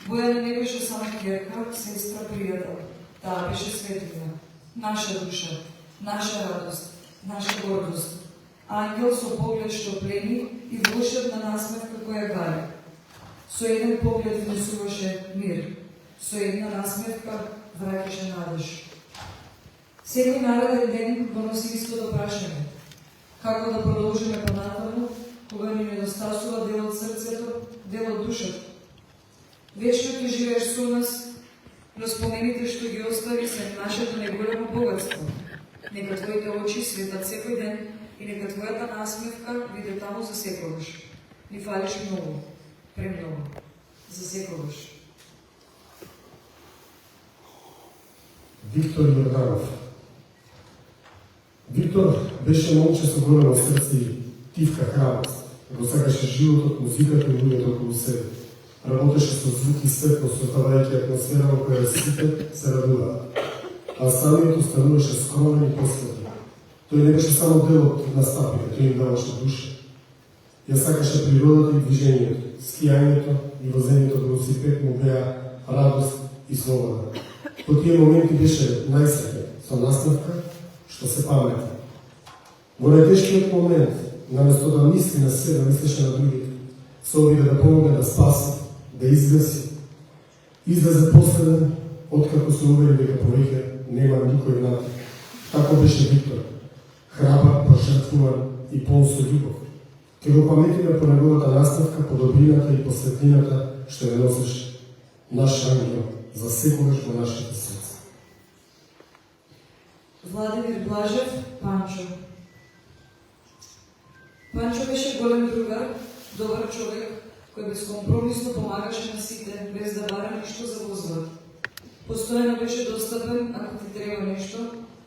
Бојана не беше само ќерка, сестра, пријател. Таа беше светлина, наша душа, наша радост, наша гордост. Ангел со поглед што плени и волшебна насмевка која гари. Со еден поглед внесуваше мир, со една насмевка враќаше надеж. Секој нареден ден го носи истото прашање. Како да продолжиме понатаму, кога ни недостасува дел од срцето, дел од душата? Вечно ќе живееш со нас, но спомените што ги остави се нашето неголемо богатство. Нека твоите очи светат секој ден и нека твојата насмевка биде таму за секогаш. Ни фалиш многу, премногу, за секогаш. Виктор Јорданов. Виктор беше момче со големо срце и тивка храброст. Го сакаше животот, музиката и луѓето околу себе. Работеше со звук и светло, создавајќи атмосфера во која сите се радуваат. А самиот остануваше скромен и посветен. Тој не беше само дел од настапите, тој им даваше душа. Ја сакаше природата и движењето, скијањето и возењето до велосипед му беа радост и слобода. По тие моменти беше најсреќен, со насмевка, што се памети. Во најтешкиот момент, наместо да мисли на себе, мислеше на другите, се обиде да помогне да спаси, да изгаси, излезе последен, откако се увери дека повеќе нема никој над. Тако беше Виктор, храбар, пожртвуван и полн со љубов. Ке го паметиме по неговата наставка, по добрината и по светлината што ја носеше наш ангел за секогаш во нашите срца. Владимир Блажев, Панчо. Панчо беше голем другар, добар човек, кој безкомпромисно помагаше на сите, без да бара ништо за возврат. Постојано беше достапен ако ти треба нешто,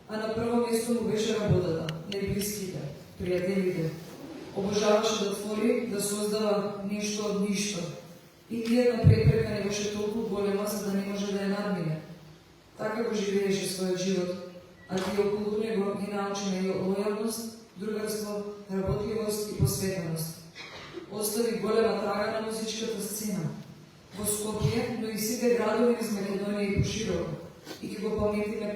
а на прво место му беше работата, неблиските, пријателите. Обожаваше да твори, да создава нешто од ништо. И ниједна препрека не беше толку голема за да не може да ја надмине. Така го живееше својот живот, а тие околу него ги научи на лојалност, другарство, работливост и посветеност. Остави голема трага на музичката сцена во Скопје, но и сите градови из Македонија и пошироко. И ќе го паметиме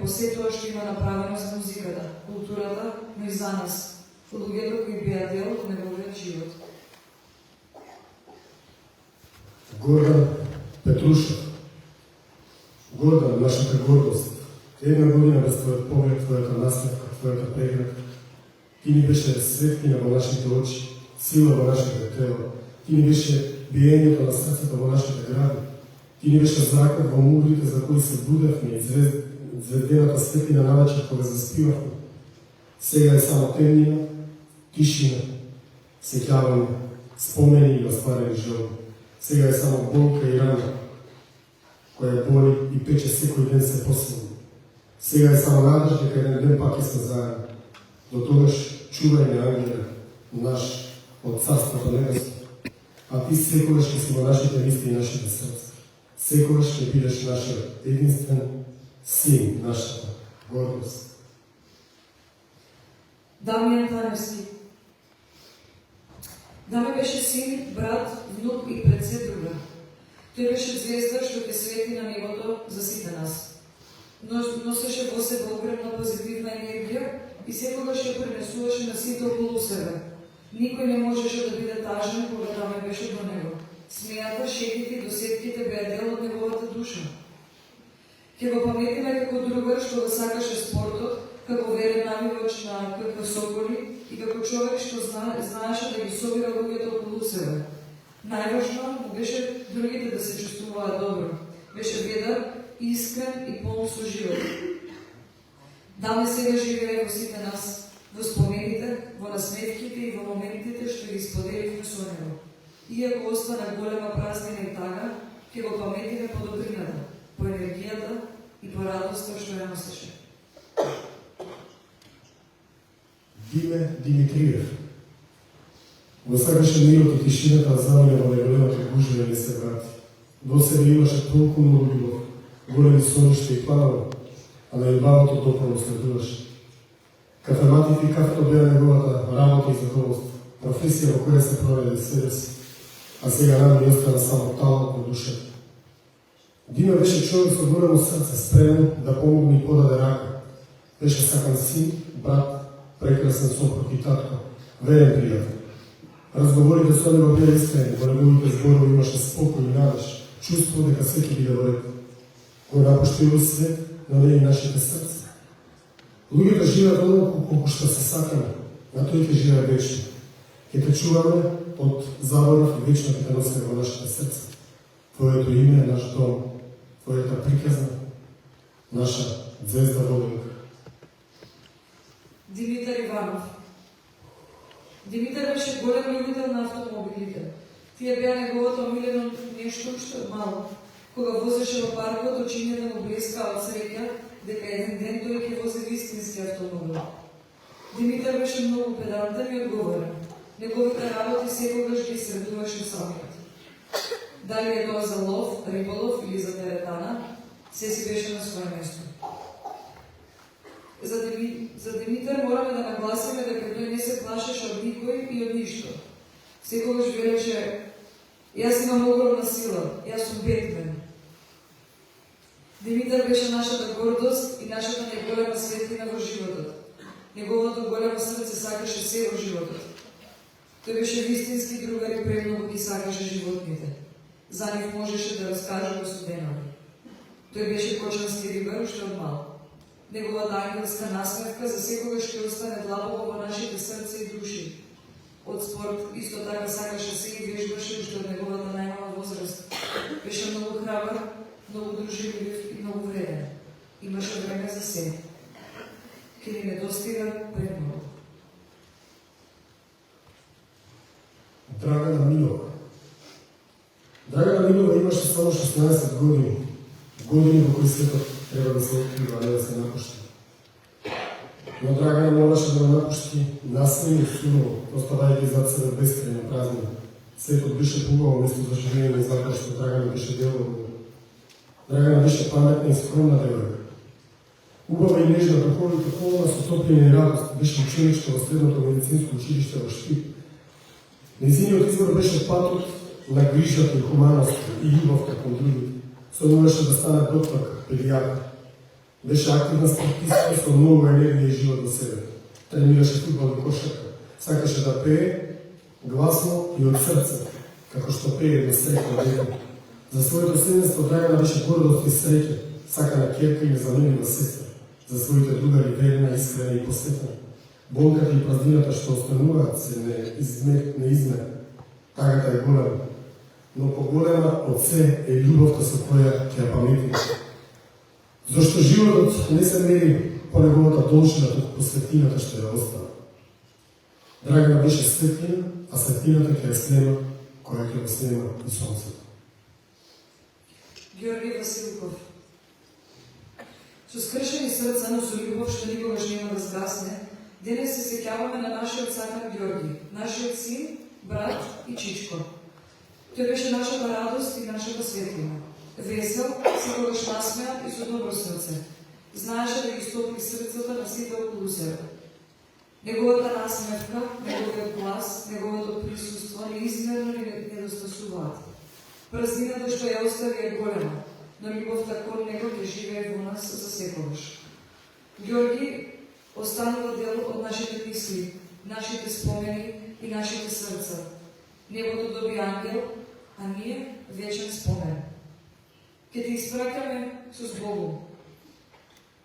по се тоа што има направено за музиката, културата, но и за нас, луѓето кои беа дел од неговиот живот. Гордан Петрушев. Гордан, нашата гордост. Една година без твојот поглед, твојата насмевка, твојата преграда. Ти ни беше светлина во нашите очи, сила во нашите тело. Ти ни беше биењето на срцето во нашите гради. Ти ни беше зракот во муглите за кои се будевме и звездената светлина навечер кога заспивавме. Сега е само темнина, тишина, сеќавање, спомени и остварени желби. Сега е само болка и рана, која боли и пече секој ден се посилно. Сега е само надеж дека еден ден пак сме заедно. До тогаш чувај ме, ангеле наш, од царството небесно, а ти секогаш ќе си во нашите мисли и нашите срца. Секогаш ќе бидеш нашиот единствен син, нашата гордост. Дамјан Таневски. Даме беше син, брат, внук и пред се друга. Тој беше звезда што ќе свети на небото за сите нас. Носеше во себе огромна позитивна енергија и секогаш ја пренесуваше на сите околу себе. Никој не можеше да биде тажен кога Даме беше до него. Смејата, шегите и досетките беа дел од неговата душа. Ќе го паметиме како другар што го сакаше спортот, како верен навивач на КК Соколи и како човек што знаеше да ги собира луѓето околу себе. Најважно му беше другите да се чувствуваат добро. Беше ведар, искрен и полн со живот. Даме сега живее во сите нас, во спомените, во насмевките и во моментите што ги споделивме со него. Иако остана голема празнина и тага, Ке го паметиме по добрината, по енергијата и по радоста што ја носеше. Диме Димитриев го сакаше мирот и тишината, а замине во неголемата гужва и не се врати. До себе имаше толку многу љубов, големи соништа и планови, а на љубавото допълно следуваше. Кафематите и кафето беа неговата работа и задоволство, професија во која се проведе себе си, а сега нам ни остана само талот на душата. Дима беше човек со големо срце, спремен да помогне и подаде рака. Беше сакан син, брат, прекрасен сопруг и татко, верен пријател. Разговорите со него беа искрени, во неговите зборови имаше спокој и надеж, чувство дека се ќе биде во ред. Го напушти овој свет, но не и нашите срца. Луѓето живеат онолку колку што се сакаме, на тој ќе живее вечно. Ќе те чуваме од заборав и вечно ќе те носиме во нашите срца. Твоето име е наш дом, Твојата приказна, наша звезда воденка. Димитар Иванов. Димитар беше голем љубител на автомобилите. Тие беа неговото омилено нешто уште мало. Кога возеше во паркот, очињата му блеска од среќа дека еден ден тој ќе вози вистински автомобил. Димитар беше многу педантен и одговорен. Неговите работи секогаш ги средуваше самиот. Дали е тоа за лов, риболов или за теретана, се си беше на своје место. За Димитар мораме да нагласиме дека тој не се плашеше од никој и од ништо. Секогаш велеше: јас имам огромна сила, јас сум Бетмен. Димитар беше нашата гордост и нашата најголема светлина во животот. Неговото големо срце сакаше се во животот. Тој беше вистински другар и премногу ги сакаше животните. За нив можеше да раскаже во студенови. Тој беше кочански рибар уште од мал. Неговата ангелска насмевка за секогаш ќе остане длабоко во нашите срца и души. Од спорт исто така сакаше се и вежбаше уште од неговата најмала возраст. Беше многу храбар, многу дружелив и многу вреден. Имаше време за се. Ке ни недостига премногу. Драгана Милова. Драгана Милова имаше само 16 години. Години во кои светот треба да се открива, а не да се напушти. Но Драгана мораше да напушти насмени и сурово, оставајќи зад себе бескрајно празнина. Светот беше пугаво место за живење затоа што Драгана беше дел од него. Драгана беше паметна и скромна девојка. Убава и нежна, духовито полна со топлина и радост, беше ученичка во средното медицинско училиште во Штип. Нејзиниот избор беше патот на грижата и хуманост и љубовта кон другите. Сонуваше да стане доктор, педијатар. Беше активна спортистка со многу енергија и живот во себе. Тренираше фудбал и кошарка. Сакаше да пее гласно и од срце, како што пее до среќа дете. За своето семејство Драгана беше гордост и среќа, сакана ќерка и незаменлива сестра. За своите другари верна, искрена и посветена. Болката и празнината што остануваат се неизмерни. Тагата е голема, но поголема од се е љубовта со која ќе ја паметиме. Зошто животот не се мери по неговата должина, туку по светлината што ја остава. Драгана беше светлина, а светлината ќе ја снема, која ќе ја снема и сонцето. Георги Василков. Со скршени срца, но со љубов што никогаш нема да згасне, денес се сеќаваме на нашиот сакан Георги, нашиот син, брат и чичко. Тој беше нашата радост и нашата светлина. Весел, секогаш насмеат и со добро срце. Знаеше да ги стопли срцата на сите околу себе. Неговата насмевка, неговиот глас, неговото присуство неизмерно ни недостасуваат. Празнината што ја остави е голема, но љубовта кон него ќе живее во нас за секогаш. Георги останува дел од нашите мисли, нашите спомени и нашите срца. Небото доби ангел, а ние вечен спомен. Ке ти испраќаме со Богом.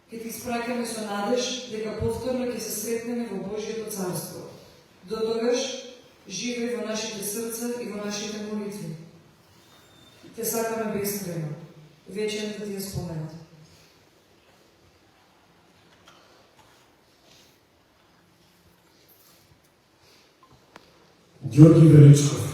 Ке ти испраќаме со надеж дека повторно ќе се сретнеме во Божјото царство. До тогаш живеј во нашите срца и во нашите молитви. Те сакаме бескрајно, вечен да ти е споменат. Ѓорги Величков.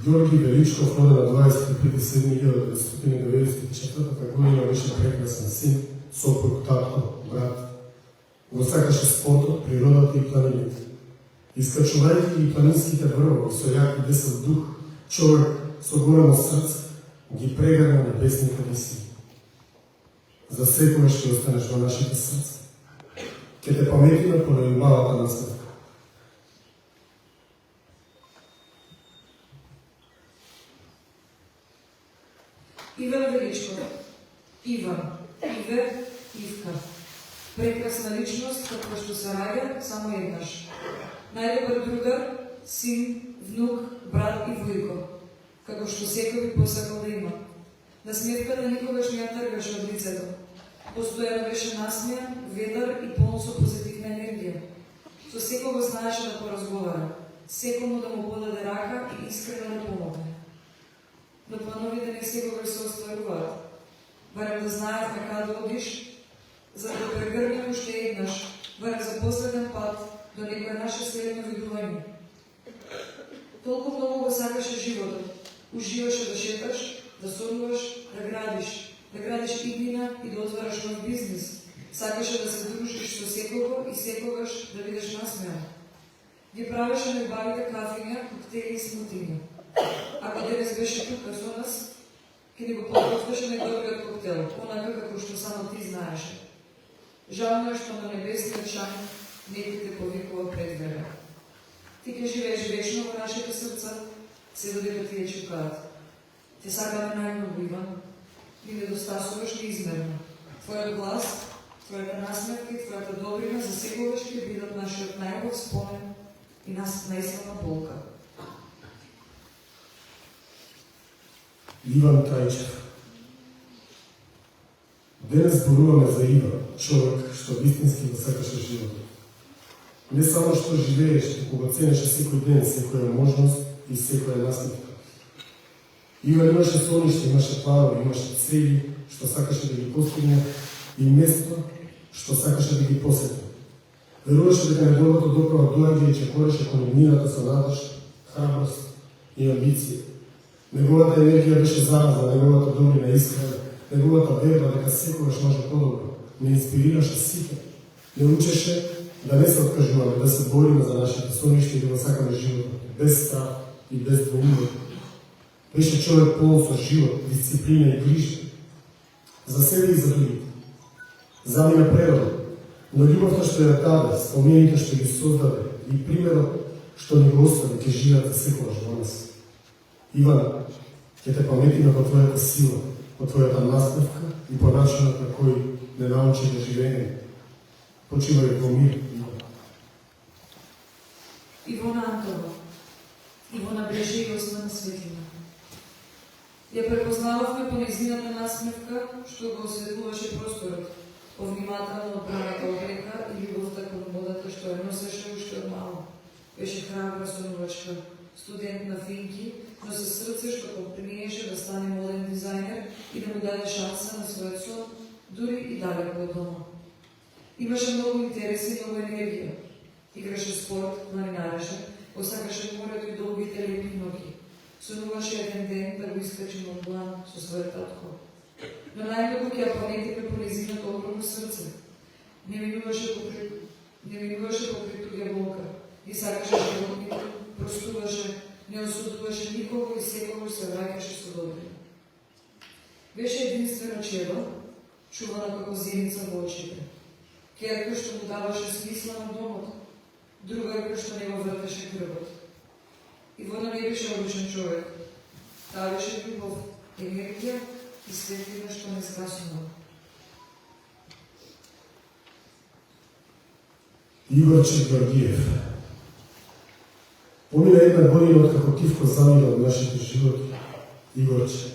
Георги Величков, роден на 25.7.1994 година, беше прекрасен син, сопруг, татко, брат. Го сакаше спортот, природата и планините. Искачувајќи ги планинските врвови со јак и десен дух, човек со големо срце ги прегрна небесните висини. За секогаш ќе останеш во нашите срца. Ќе те паметиме по неубавата наследка. Иван Величков. Иван. Иве. Ивка. Прекрасна личност, како што се раѓа само еднаш. Најдобар другар, син, внук, брат и војко, како што секој би посакал да има. Насмевката никогаш не ја тргаше од лицето. Постојано беше насмејан, ведар и полн со позитивна енергија. Со секого знаеше да поразговара, секому да му подаде рака и искрено да помогне. Но плановите не секогаш се остваруваат. Барем да знаев на каде одиш, за да прегрнем уште еднаш, барем за последен пат, до некој наше следно видување. Толку многу го сакаше животот. Уживаше да шеташ, да сонуваш, да градиш иднина и да отвараш нов бизнис. Сакаше да се дружиш со секого и секогаш да бидеш насмеан. Ги правеше најубавите кафиња, коктели и смутиња. Ако денес беше тука со нас, ќе ни го подготвеше најдобриот коктел, онака како што само ти знаеше. Жално е што на небесниот шан некој те повикува пред време. Ти ќе живееш вечно во нашите срца, се додека ти ја чукаат. Те сакаме најмногу, Иван. Ни недостасуваш неизмерно. Твојот глас, твојата насмевка и твојата добрина за секогаш ќе бидат нашиот најубав спомен и најсилна болка. Иван Трајчев. Денес зборуваме за Иван, човек што вистински го сакаше животот. Не само што живееше, туку го ценеше секој ден, секоја можност и секоја насмевка. Иван имаше сониште, имаше планови, имаше цели што сакаше да ги постигне и место што сакаше да ги посети. Веруваше дека неговото доправа доаѓа и чекореше кон мината со надеж, храброст и амбиција. Неговата енергија беше заразна, неговата добрина искрена, неговата верба дека секогаш може подобро. Не инспирираше сите, не учеше да не се откажуваме, да се бориме за нашите соништа и да го сакаме животот, без страх и без двоумие. Беше човек полн со живот, дисциплина и грижа. За себе и за другите. Замина природа, но љубовта што ја даде, спомените што ги создаде и примерот што ни го остави ќе живеат секогаш во нас. Иван, ќе те паметиме по твојата сила, по твојата насмевка и по начинот на кој не научи да живееме. Почивај во мир, Иван. Ивона Антова. Ивона беше и основна светлина. Ја препознававме по нејзината насмевка, што го осветлуваше просторот, по внимателно одбраната облека и љубовта кон модата што ја носеше уште од мало. Беше храбра сонувачка, студент на финки, но со срце што поприеше да стане моден дизајнер и да му даде шанса на својот сон, дури и далеко од дома. Имаше многу интереси и многу енергија. Играше спорт, планинареше, посакаше морето и долгите лепи ноги. Сонуваше еден ден да го искачи во план со својот татко. Но најмногу ќе ја паметиме по нејзиното огромно срце. Не минуваше покрај туѓа болка. И сакаше животните, простуваше, не осудуваше никого и секогаш се враќаше со добрина. Беше единствено чело, чувана како зеница во очите. Керка што му даваше смисла на домот, другарка што не го вртеше грбот. Ивона не беше обичен човек. Таа беше љубов, енергија и светлина што не згасува. Игорче Георгиев. Помина една година откако Тивко замина од нашите животи, Игорче,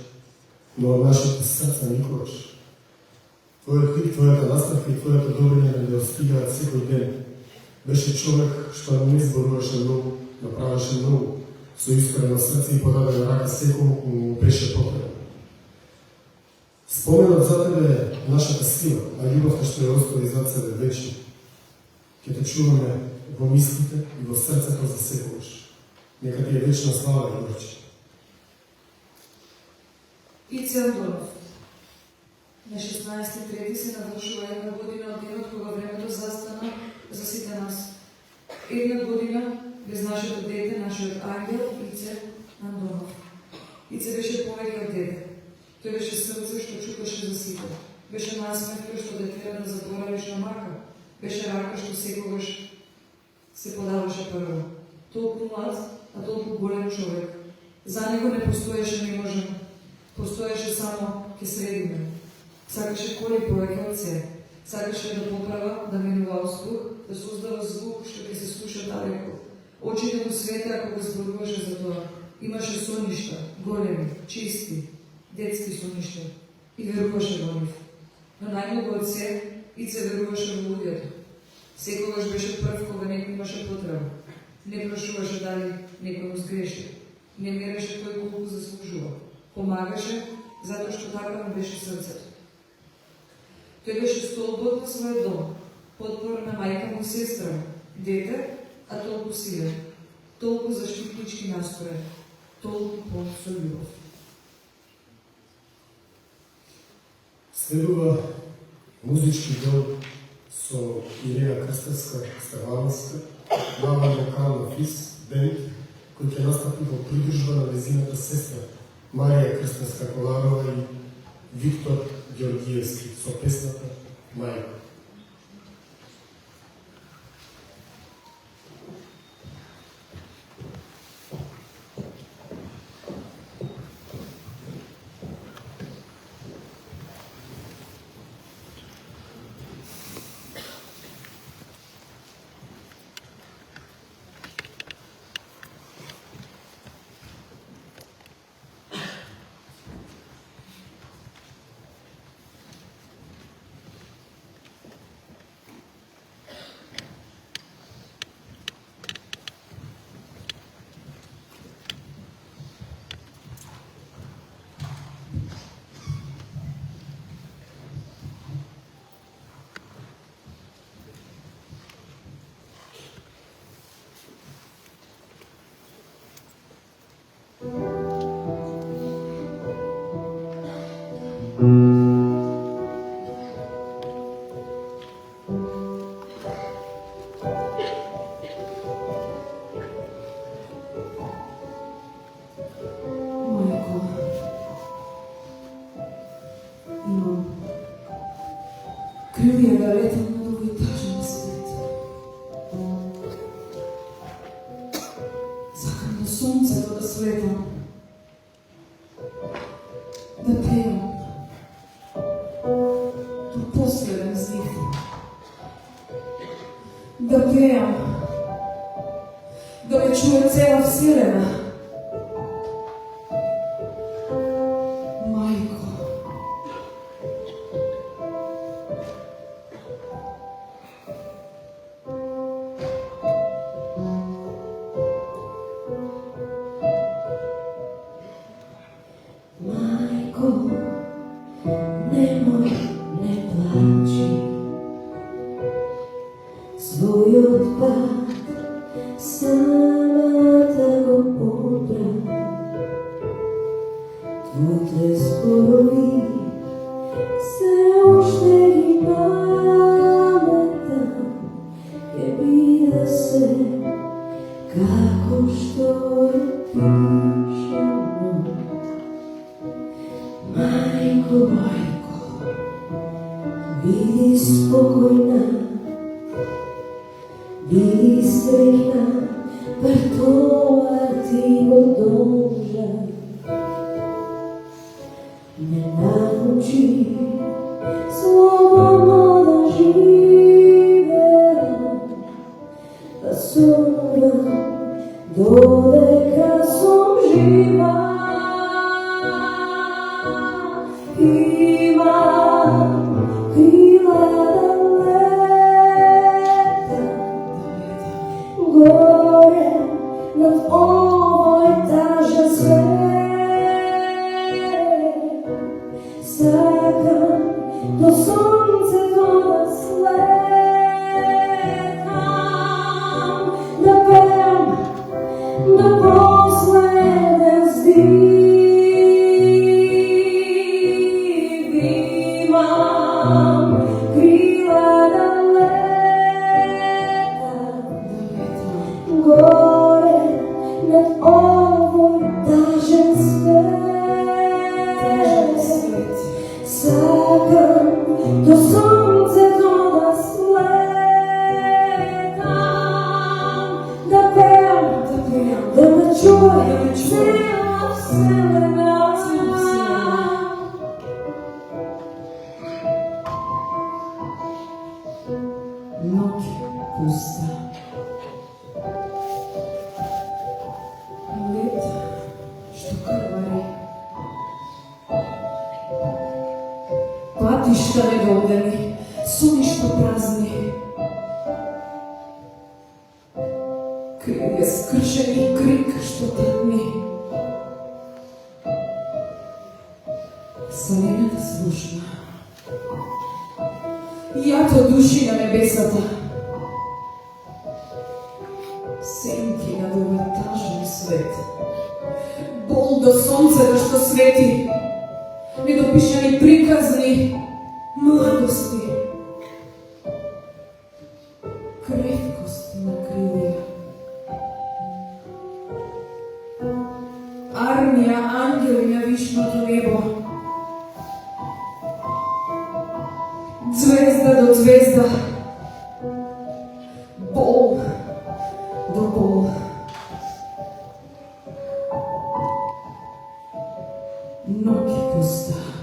но од нашите срца никогаш. Твојот лик, твојата насмевка и твојата добрина не достигаат секој ден. Беше човек што не зборуваше многу, направеше многу, со искрено срце и подаде на рака секому кој му беше потребен. Споменот за тебе е нашата сила, а љубовта што ја остави зад себе вечно. Ќе те чуваме во мислите и во срцето за секогаш. Нека ти е вечна слава, Игорче. Ице Андонов. На 16.3. се навршува една година од денот кога времето застана за сите нас. Една година без нашето дете, нашиот ангел Ице Андонов. Ице беше повеќе од дете. Тој беше срце што чукаше за сите. Беше насмевка што те тера да заборавиш на мака. Беше рака што секогаш се подаваше прво. Толку млад, а толку голем човек. За него не постоеше не можем. Постоеше само ке средиме. Сакаше коли повеќе од се. Сакаше да поправа, да менува успух, да создава звук што ќе се слуша далеко. Очите му свете ако го зборуваше за тоа. Имаше соништа, големи, чисти, детски соништа. И веруваше во нив. Но најмногу од се, Ице веруваше во луѓето. Секогаш беше прв кога некој имаше потреба. Не прашуваше дали некој му сгреши. Не мереше тој колку заслужува. Помагаше, затоа што така му беше срцето. Тој беше столбот на својот дом, подпора на мајка му и сестра му, дете, а толку силен, толку заштитнички настроен, толку полн со љубов. Следува музички дел со Ирена Крстевска Ставаловска, нова вокална фис, бенд, кој ќе настапи во придружба на везината сестра Марија Крстевска Коларова и Виктор Георгиевски со песната Мајка. Крилија да летам на многоетажен свет. Сакам на сонцето да светам, да пеам до последен здих, да пеам, да ме чуе цела вселена. Својот пат самата го побра. Твоите зборови се уште ги паметам. Ќе биде се како што е пишано. Мајко, мајко, биди спокојна, биди среќна, пар тоа ти го должа. Ме научи слободно да живеам, да сумрам додека сум жива. Имам крила да летам горе над овој тажен свет. Сакам Noć pusta. Лед што крвари. Патишта недоудени, соништа празни. Крилја скршени, крик што тътни. Вселената слушна. Јато души на небесата. Сенки над овој тажен свет. Бол до сонцето што свети. Недопишани приказни младости. Кревкост на крилја. Армија ангели на вишното небо. Звезда до звезда. Бол до бол. Ноќ пуста.